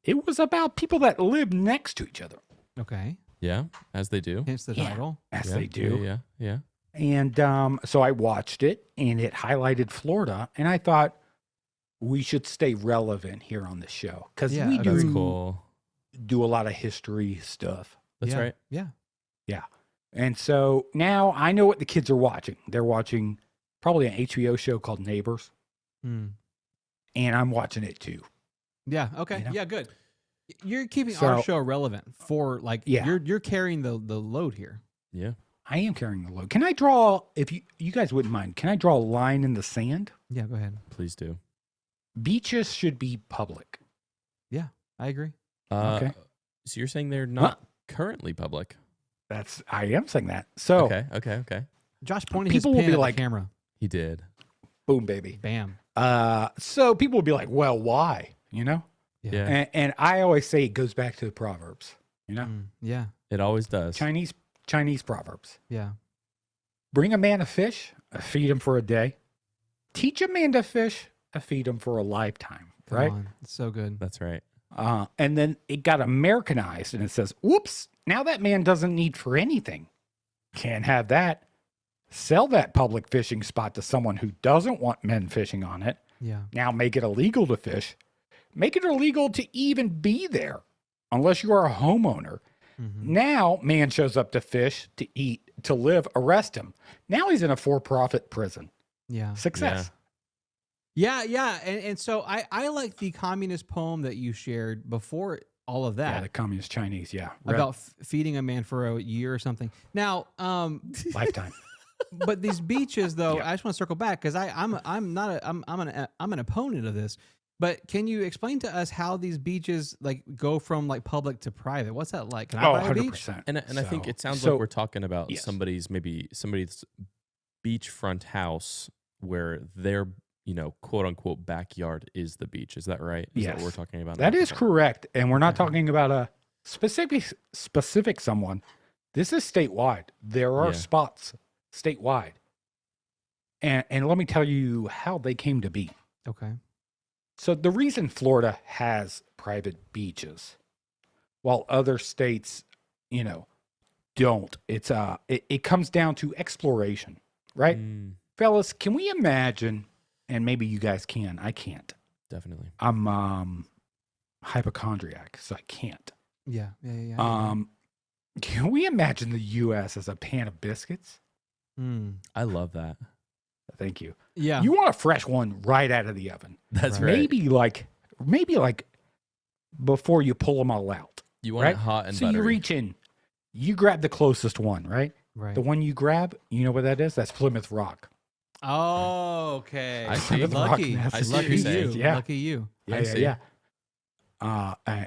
it was about people that live next to each other, Okay. Yeah, as they do. Hence the Yeah. title. as Yeah, they do. Yeah. And so I watched it, and it highlighted Florida, and I thought we should stay relevant here on the show because Yeah, we okay. do That's cool. do a lot of history stuff. That's Yeah. right. Yeah. And so now I know what the kids are watching. They're watching probably an HBO show called Neighbors, Hmm. and I'm watching it too. Yeah. Okay. You know? Yeah. Good. You're keeping our So- show relevant for like. Yeah. You're carrying the load here. Yeah. I am carrying the load. Can I draw, if you guys wouldn't mind, can I draw a line in the sand? Yeah. Go ahead. Please do. Beaches should be public. I agree. Okay. So you're saying they're not currently public? I am saying that. So, Okay. Josh pointed People his will pen be at like- the camera. He did. boom, baby. Bam. So people will be like, well, why? You know? Yeah. And I always say it goes back to the Proverbs, you know? Mm, yeah. It always does. Chinese Proverbs. Yeah. Bring a man a fish, feed him for a day. Teach a man to fish, feed him for a lifetime, Come right? on. It's so good. That's right. And then it got Americanized and it says, whoops, now that man doesn't need for anything. Can't have that. Sell that public fishing spot to someone who doesn't want men fishing on it. Yeah. Now make it illegal to fish. Make it illegal to even be there unless you are a homeowner. Mm-hmm. Now man shows up to fish, to eat, to live, arrest him. Now he's in a for-profit prison. Yeah. Success. Yeah. And so I like the communist poem that you shared before all of Yeah, that the communist Chinese, yeah. about feeding a man for a year or something. Now, Lifetime. but these beaches though, Yeah. I just want to circle back because I'm an opponent of this. But can you explain to us how these beaches like go from like public to private? What's that like? Can I buy a beach? 100%. And I think So- it sounds so- like we're talking about yes. somebody's beachfront house where their, quote unquote backyard is the beach. Is that right? Is that what Yes. we're talking about? That now? is correct. And we're not talking about a specific someone. This is statewide. There are Yeah. spots statewide. And let me tell you how they came to be. Okay. So the reason Florida has private beaches while other states, don't, it comes down to exploration, right? Mm, Fellas, can we imagine, and maybe you guys can, I can't. definitely. I'm hypochondriac, so I can't. Yeah. Can we imagine the U.S. as a pan of biscuits? I love that. Thank you. Yeah. You want a fresh one right out of the oven. That's Right. right. Maybe like before you pull them all out. You want right? it hot and So buttery. you reach in, you grab the closest one, right? Right. The one you grab, you know what that is? That's Plymouth Rock. Oh, okay. I see. Lucky. Rock, I see what Lucky you're saying. you. Yeah. Lucky you. Yeah, I yeah, see. yeah.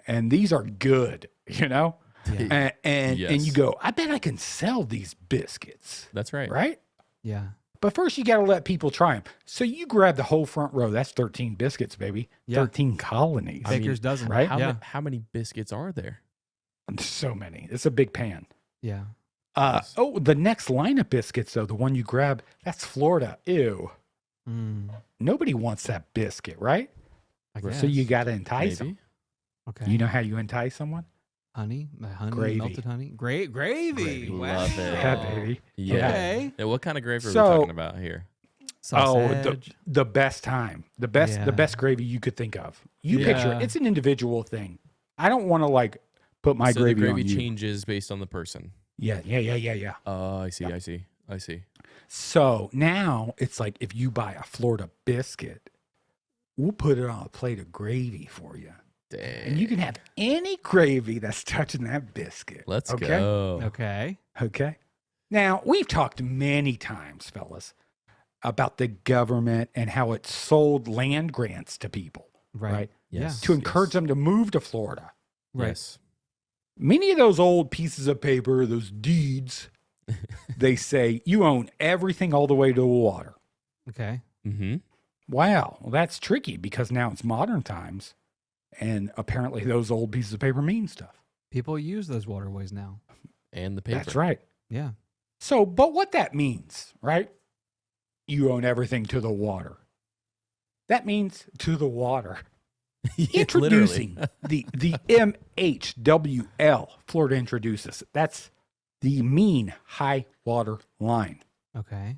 And these are good, you know? Yeah. And Yes. you go, I bet I can sell these biscuits, That's right. right? Yeah. But first, you got to let people try them. So you grab the whole front row. That's 13 biscuits, baby. Yeah. 13 colonies. Baker's dozen. right? How, Yeah. how many biscuits are there? So many. It's a big pan. Yeah. Yes. Oh, the next line of biscuits, though, the one you grab, that's Florida. Ew. Mm, Nobody wants that biscuit, right? I guess. So you got to entice them. Maybe. Okay. You know how you entice someone? honey, Gravy. melted honey, gravy. Wow. Love it. Yeah, baby. Yeah. Okay. Yeah, what kind of gravy are we So- talking about here? Sausage. The best time. The best gravy you could think of. You picture Yeah. it. It's an individual thing. I don't want to like put my So gravy, the gravy on you. changes based on the person. Yeah. Oh, I see. I see. So now it's like if you buy a Florida biscuit, we'll put it on a plate of gravy for you. Dang. And you can have any gravy that's touching that biscuit. Let's okay? go. Okay. Okay. Now, we've talked many times, fellas, about the government and how it sold land grants to people, right? Yes. To encourage them to move to Florida. Right. Yes. Many of those old pieces of paper, those deeds, they say you own everything all the way to the water. Okay. Mm-hmm. Wow. Well, that's tricky because now it's modern times. And apparently those old pieces of paper mean stuff. People use those waterways now. And the paper. That's right. Yeah. So, but what that means, right? You own everything to the water. That means to the water. Yeah, Introducing literally. the MHWL. Florida introduces. That's the mean high water line. Okay.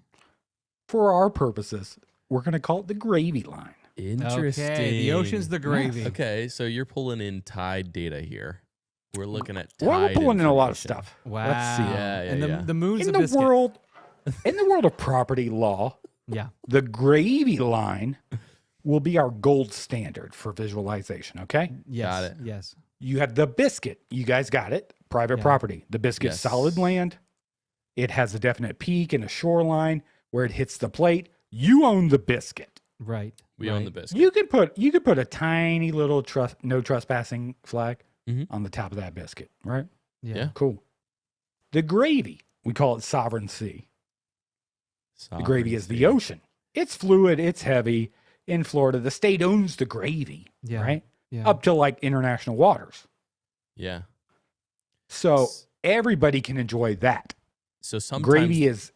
For our purposes, we're going to call it the gravy line. Interesting. Okay. The ocean's the gravy. Okay, so you're pulling in tide data here. We're looking at tide Well, we're pulling in a lot of information. stuff. Wow. Let's see. Yeah, and yeah. the moon's In a the biscuit. world of property law, Yeah. the gravy line will be our gold standard for visualization, okay? Yes. Got it. Yes. You have the biscuit. You guys got it. Private Yeah. property. The biscuit's Yes. solid land. It has a definite peak and a shoreline where it hits the plate. You own the biscuit. Right. We right. own the biscuit. You could put a tiny little no trespassing flag Mhm. on the top of that biscuit, right? Yeah. Cool. The gravy, we call it sovereign sea. The gravy is the Sovereignty. ocean. It's fluid, it's heavy. In Florida, the state owns the gravy, Yeah. right? Yeah. Up to like international waters. Yeah. So everybody can enjoy that. So sometimes Gravy is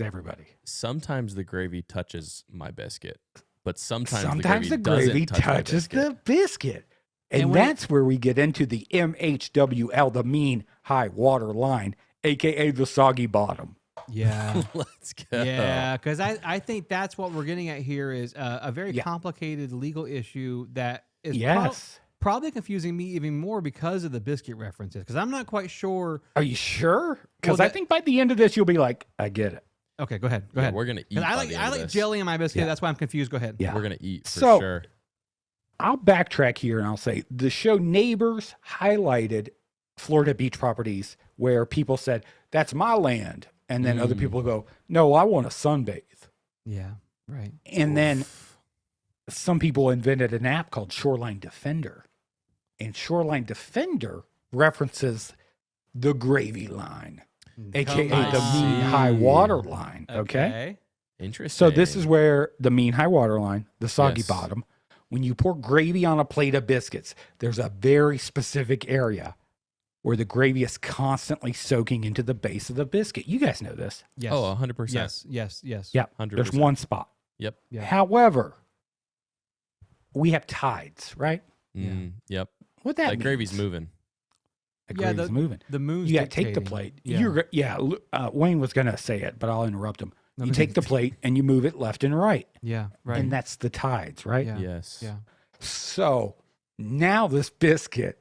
everybody. sometimes the gravy touches my biscuit, but sometimes, Sometimes the the gravy, gravy doesn't touch my touches biscuit. the biscuit. And, And when- that's where we get into the MHWL, the mean high water line, aka the soggy bottom. Yeah. Let's go. Yeah, because I think that's what we're getting at here is a very Yeah. complicated legal issue that is Yes. probably confusing me even more because of the biscuit references. Because I'm not quite sure. Are you sure? Because Well, I think by the end of this, you'll be like, I get it. Okay, go ahead. Go Yeah, ahead. we're gonna eat. 'Cause by I the end like of this. jelly in my biscuit. Yeah. That's why I'm confused. Go ahead. Yeah. We're gonna eat for So- sure. I'll backtrack here and I'll say the show Neighbors highlighted Florida beach properties where people said, that's my land. And then other Mm. people go, no, I want to sunbathe. Yeah. Right. And then some people invented an app called Shoreline Defender. And Shoreline Defender references the gravy line, aka I the mean high see. water line. Okay. Interesting. So this is where the mean high water line, the soggy Yes. bottom, when you pour gravy on a plate of biscuits, there's a very specific area where the gravy is constantly soaking into the base of the biscuit. You guys know this. Yes. Oh, 100%. Yes. Yes. Yes. Yeah. 100%. There's one spot. Yep. Yeah. However, we have tides, right? Yep. What that That gravy's means- moving. The Yeah, gravy's moving. The moon's You got to take the dictating. plate. Yeah. Wayne was going to say it, but I'll interrupt him. No, You go take ahead. the plate and you move it left and right. Yeah. Right. And that's the tides, right? Yeah. Yes. Yeah. So now this biscuit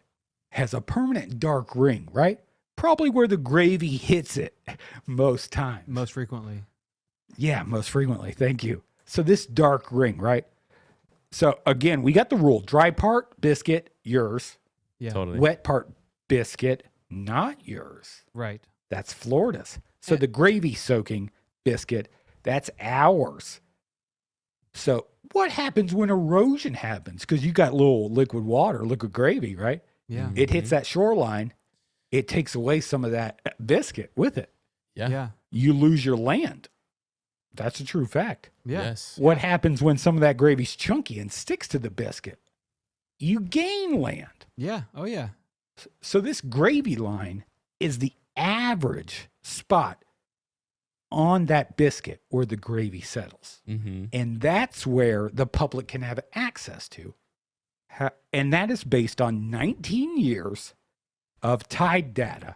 has a permanent dark ring, right? Probably where the gravy hits it most times. Most frequently. Yeah, most frequently. Thank you. So this dark ring, right? So again, we got the rule: dry part biscuit, yours. Yeah. Totally. Wet part biscuit, not yours. Right. That's Florida's. So And- the gravy soaking biscuit, that's ours. So what happens when erosion happens? Because you got little liquid water, liquid gravy, right? Yeah. It hits that shoreline. It takes away some of that biscuit with it. Yeah. Yeah. You lose your land. That's a true fact. Yeah. Yes. What happens when some of that gravy's chunky and sticks to the biscuit? You gain land. Yeah. Oh yeah. So this gravy line is the average spot on that biscuit where the gravy settles. Mm-hmm. And that's where the public can have access to. And that is based on 19 years of tide data.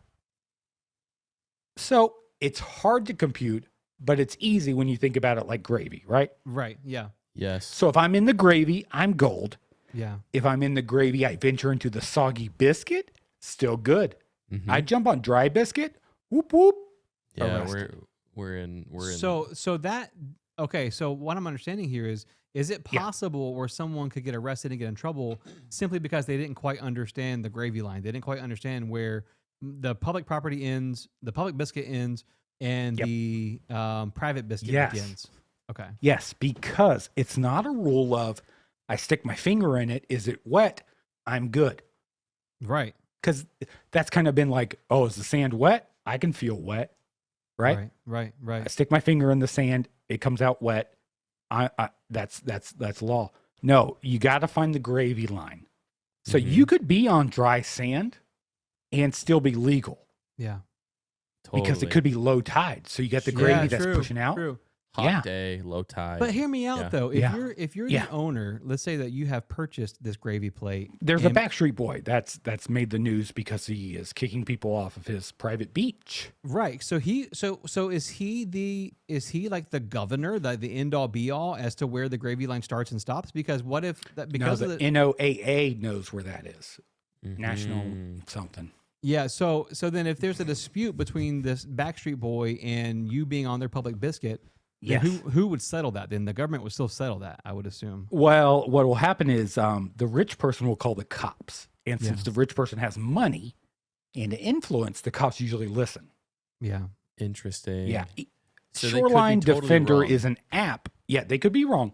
So it's hard to compute, but it's easy when you think about it like gravy, right? Right. Yeah. Yes. So if I'm in the gravy, I'm gold. Yeah. If I'm in the gravy, I venture into the soggy biscuit, still good. Mhm. I jump on dry biscuit, whoop whoop. yeah, arrested. we're in So that okay. So what I'm understanding here is it Yeah. possible where someone could get arrested and get in trouble simply because they didn't quite understand the gravy line? They didn't quite understand where the public property ends, the public biscuit ends, and Yep. the private biscuit Yes. begins. Okay. Yes, because it's not a rule of I stick my finger in it. Is it wet? I'm good. Right. Because that's kind of been like, oh, is the sand wet? I can feel wet, right? Right. Right. I Right. stick my finger in the sand. It comes out wet. That's law. No, you got to find the gravy line. So Mhm. you could be on dry sand and still be legal Yeah. because it totally. could be low tide. So you got the Yeah, gravy that's true, pushing out. True. hot yeah. day, low tide. But hear me out Yeah. though. Yeah. If you're Yeah. the owner, let's say that you have purchased this gravy plate. There's a and- Backstreet Boy that's made the news because he is kicking people off of his private beach. Right. So is he like the governor, the end all be all as to where the gravy line starts and stops? Because what if that because No, of the the NOAA knows where that is. Mhm. National something. yeah, so then if there's a dispute between this Backstreet Boy and you being on their public biscuit, then Yes. who would settle that? Then the government would still settle that, I would assume. Well, what will happen is the rich person will call the cops. And since Yeah. the rich person has money and influence, the cops usually listen. Yeah. Interesting. Yeah. So they could be Shoreline totally Defender wrong. is an app. Yeah, they could be wrong.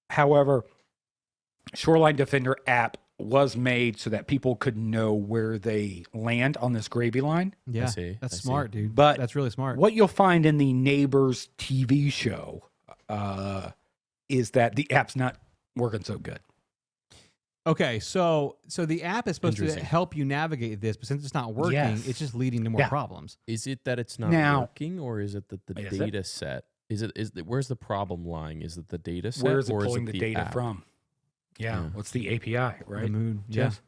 However, Shoreline Defender app was made so that people could know where they land on this gravy line. Yeah. see, That's I see. smart, dude. But that's really smart. What you'll find in the Neighbors TV show is that the app's not working so good. Okay, so the app is supposed to Interesting. help you navigate this, but since it's not working, Yes. it's just leading to more Yeah. problems. Is it that it's not Now- working, or is it that the Is it? data set? Where's the problem lying? Is it the data set? Where is it or pulling is the it data app? from? Yeah. Yeah. What's the API, The right? moon. Jess?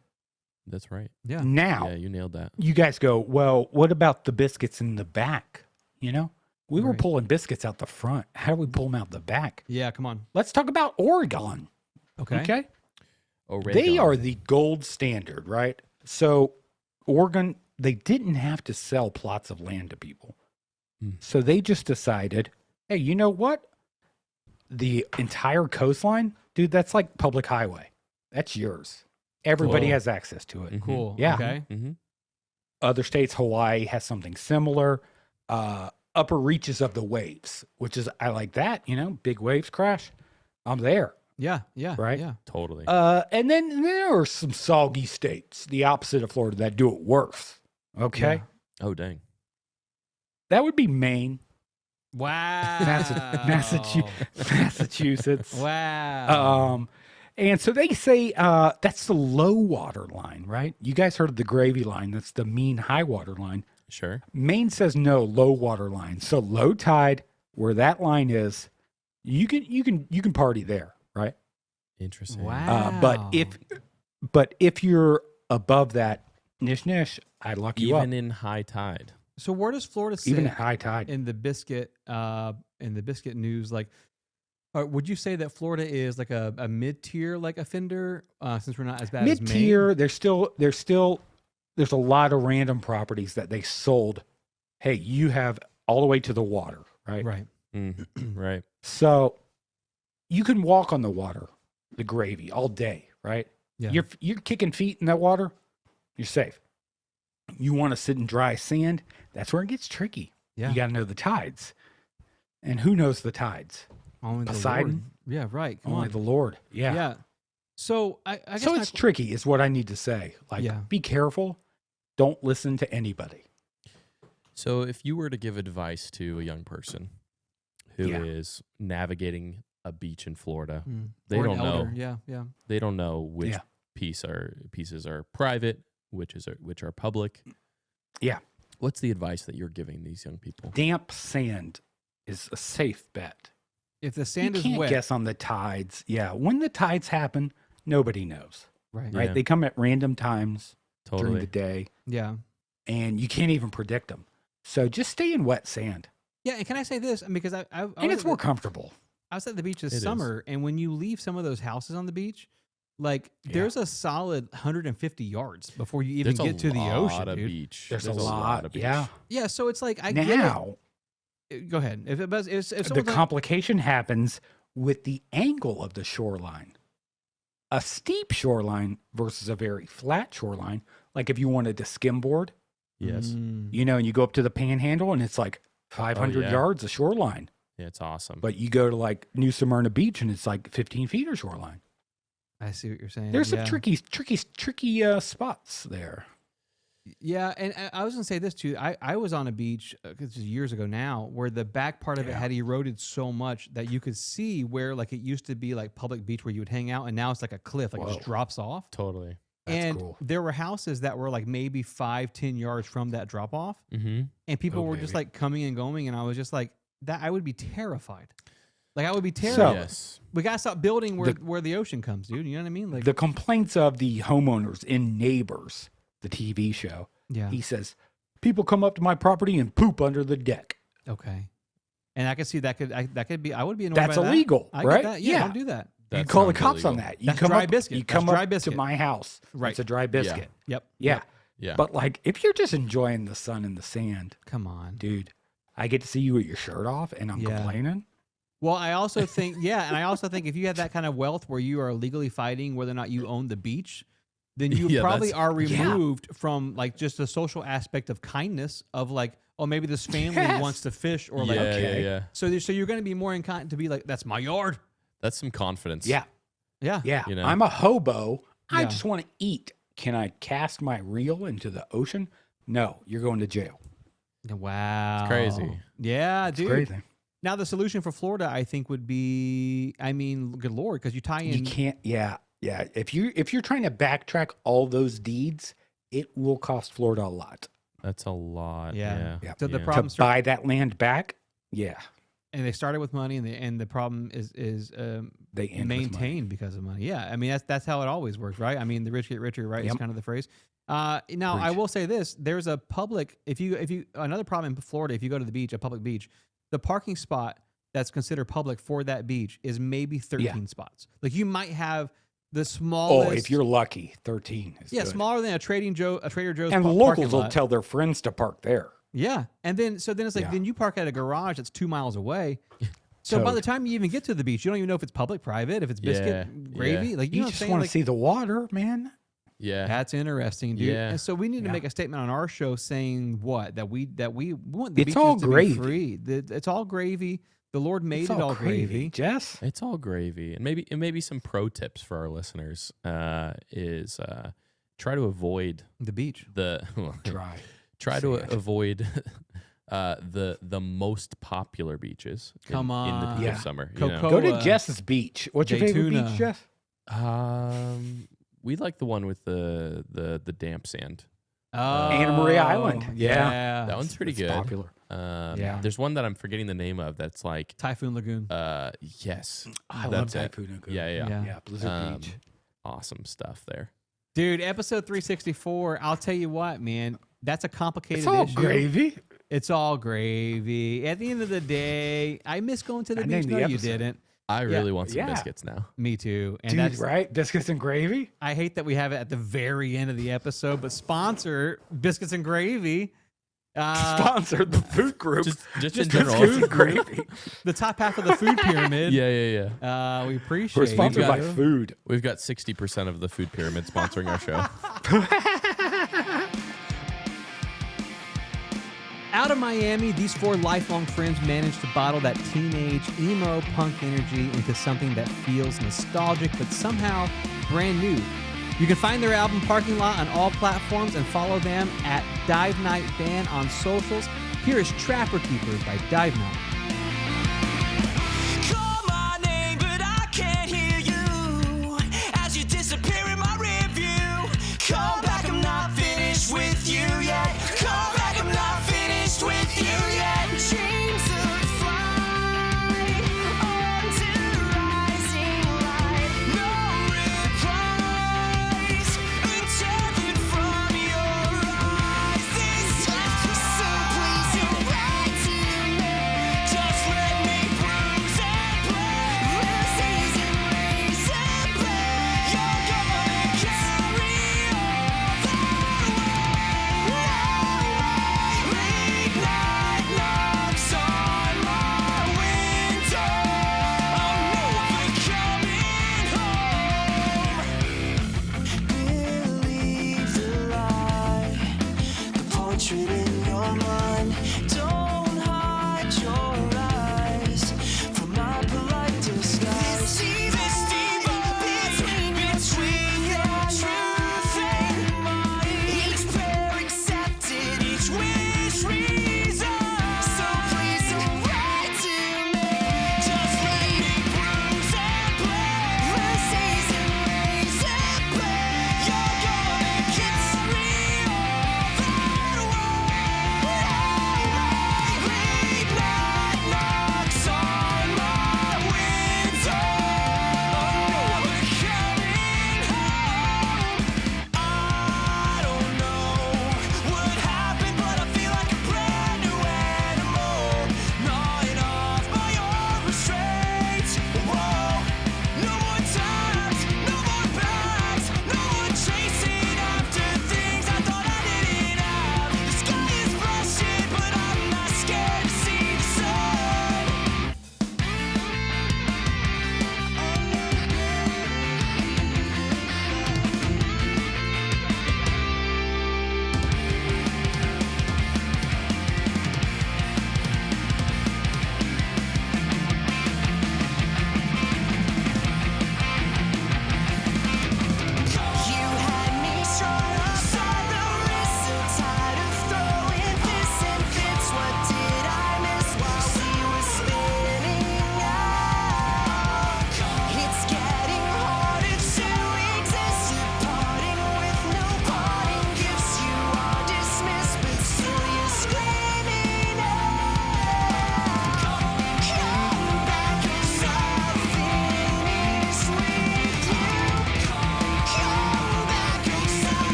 That's right. Yeah. Now, Yeah, you nailed that. you guys go, well, what about the biscuits in the back? You know, we were Right. pulling biscuits out the front. How do we pull them out the back? Yeah, come on. Let's talk about Oregon. Okay. Okay. Oregon. They are the gold standard, right? So, Oregon, they didn't have to sell plots of land to people. Hmm. So, they just decided, hey, you know what? The entire coastline, dude, that's like public highway. That's yours. Everybody Cool. has access to it. Mhm. Cool. Yeah. Okay. Mhm. Other states, Hawaii has something similar. Upper reaches of the waves, which is, I like that, you know, big waves crash. I'm there. Yeah. Yeah. Right? Yeah. Totally. And then there are some soggy states, the opposite of Florida, that do it worse. Okay. Yeah. Oh dang. That would be Maine, Wow. Massachusetts. Wow. And so they say that's the low water line, right? You guys heard of the gravy line. That's the mean high water line. Sure. Maine says no, low water line. So low tide, where that line is, you can party there, right? Interesting. Wow. But if you're above that nish, I lock you Even up. in high tide. So where does Florida sit Even at high tide. in the biscuit news? Like, would you say that Florida is like a mid tier like offender since we're not as bad as Mid Maine? tier, there's a lot of random properties that they sold. Hey, you have all the way to the water, right? Right. Right. So you can walk on the water, the gravy, all day, right? Yeah. You're kicking feet in that water, you're safe. You want to sit in dry sand, that's where it gets tricky. Yeah. You got to know the tides. And who knows the tides? Only the Poseidon? Lord. Yeah, right. Come Only on. the Lord. Yeah. Yeah. So I guess So it's tricky is what I need to say. Like, Yeah. be careful. Don't listen to anybody. So if you were to give advice to a young person who Yeah. is navigating a beach in Florida, Mm. they Or an don't know. elder. Yeah, yeah. They don't know which Yeah. pieces are private, which are public. Yeah. What's the advice that you're giving these young people? Damp sand is a safe bet. If the sand you is can't wet, guess on the tides. Yeah. When the tides happen, nobody knows. right? Right? Yeah. They come at random times during Totally. the day, Yeah. and you can't even predict them. So just stay in wet sand. Yeah, and can I say this? Because I And was it's at more the, comfortable. I was at the beach this It is. summer, and when you leave some of those houses on the beach, like Yeah. there's a solid 150 yards before you even There's get to the a ocean, lot of dude. beach. There's a lot. of beach. Yeah. Yeah, so it's like I get Now, it. Go ahead. If it was, if the someone's like, complication happens with the angle of the shoreline. A steep shoreline versus a very flat shoreline. Like if you wanted to skimboard, Yes. Mm, you know, and you go up to the panhandle and it's like 500 yeah. yards of shoreline. Yeah, it's awesome. But you go to like New Smyrna Beach and it's like 15 feet of shoreline. I see what you're saying. There's some yeah. tricky spots there. Yeah, and I was gonna say this too. I was on a beach this is years ago now, where the back part of it Yeah. had eroded so much that you could see where like it used to be like public beach where you would hang out, and now it's like a cliff, like it just Whoa. drops off. Totally. That's and cool. there were houses that were like maybe 5-10 yards from that drop off, Mm-hmm. and people Oh, were just baby. like coming and going, and I was just like, that I would be terrified. Like I would be terrified. Yes. We gotta stop building where The- where the ocean comes, dude. You know what I mean? Like The complaints of the homeowners in Neighbors, the TV show, yeah, he says, people come up to my property and poop under the deck. okay. And I could see that could be. I would be annoyed That's by that. illegal, I get right? that. Yeah, don't do that. You That call the sounds cops on illegal. that. You That's come dry up, biscuit. You That's come dry up biscuit. to my house. Right. It's a dry biscuit. Yep. Yeah. Yep. Yeah. But like, if you're just enjoying the sun and the sand, Come on. dude, I get to see you with your shirt off and I'm Yeah. complaining. Well, I also think, yeah, and I also think if you have that kind of wealth where you are legally fighting whether or not you own the beach, then you Yeah, probably that's- are Yeah. removed from like just the social aspect of kindness of like, oh, maybe this family Yes. wants to fish or yeah, like, okay. yeah. so you're going to be more inclined to be like, that's my yard. That's some confidence. Yeah. Yeah. Yeah. You know? I'm a hobo. I Yeah. just want to eat. Can I cast my reel into the ocean? No, you're going to jail. Wow. crazy. Yeah, It's dude. crazy. Now the solution for Florida, I think, would be, I mean, good Lord, because you tie in. You can't. Yeah. Yeah. If you're trying to backtrack all those deeds, it will cost Florida a lot. That's a lot. Yeah. Yeah. Yeah. So the Yeah. problem To starts, buy that land back, yeah, and they started with money, and the problem is they end with money. maintained because of money. Yeah, I mean that's how it always works, right? I mean the rich get richer, right? Is Yep. kind of the phrase. Now I Preach. will say this: there's a public. If you another problem in Florida, if you go to the beach, a public beach, the parking spot that's considered public for that beach is maybe 13 spots. Like you might have the smallest. Oh, if you're lucky, 13 is yeah, good. smaller than a Trader Joe's. And the parking locals will lot. tell their friends to park there. Yeah, and then it's like Yeah. then you park at a garage that's 2 miles away. So by the time you even get to the beach, you don't even know if it's public, private, if it's biscuit, Yeah, gravy. yeah. Like you You know what I'm just saying? want to Like, see the water, man. Yeah. that's interesting, dude. Yeah. And so we need to Yeah. make a statement on our show saying what that we want the It's beaches all to gravy. be free. It's all gravy. The Lord made It's it all gravy. gravy. Jess? It's all gravy, and maybe some pro tips for our listeners is try to avoid The beach. the Dry. try to Sand. avoid the most popular beaches. Come in the on. peak Yeah. of summer. You Cocoa- Go to Oh, Jess's beach. What's your favorite Daytona. beach, Jess? know? We like the one with the damp sand. Oh, Anna Maria Island. Yeah. That one's pretty It's good. popular. Yeah. There's one that I'm forgetting the name of. That's like Typhoon Lagoon. yes, I love that's it. Typhoon Lagoon. Yeah, yeah, Yeah. Yeah, Blizzard Um, Beach. awesome stuff there. Dude, episode 364. I'll tell you what, man. That's a complicated It's all issue. gravy. It's all gravy. At the end of the day, I miss going to the I beach. named the No, you episode. didn't. I really want some yeah. biscuits now. Me too. And Dude, that's right? Biscuits and gravy? I hate that we have it at the very end of the episode, but sponsor Biscuits and Gravy. Sponsored the food group. Just in the general. food gravy. The top half of the food pyramid. Yeah. We appreciate We're it. sponsored by You. food. We've got 60% of the food pyramid sponsoring our show. Out of Miami, these 4 lifelong friends managed to bottle that teenage emo punk energy into something that feels nostalgic but somehow brand new. You can find their album Parking Lot on all platforms and follow them at Dive Night Band on socials. Here is Trapper Keepers by Dive Night.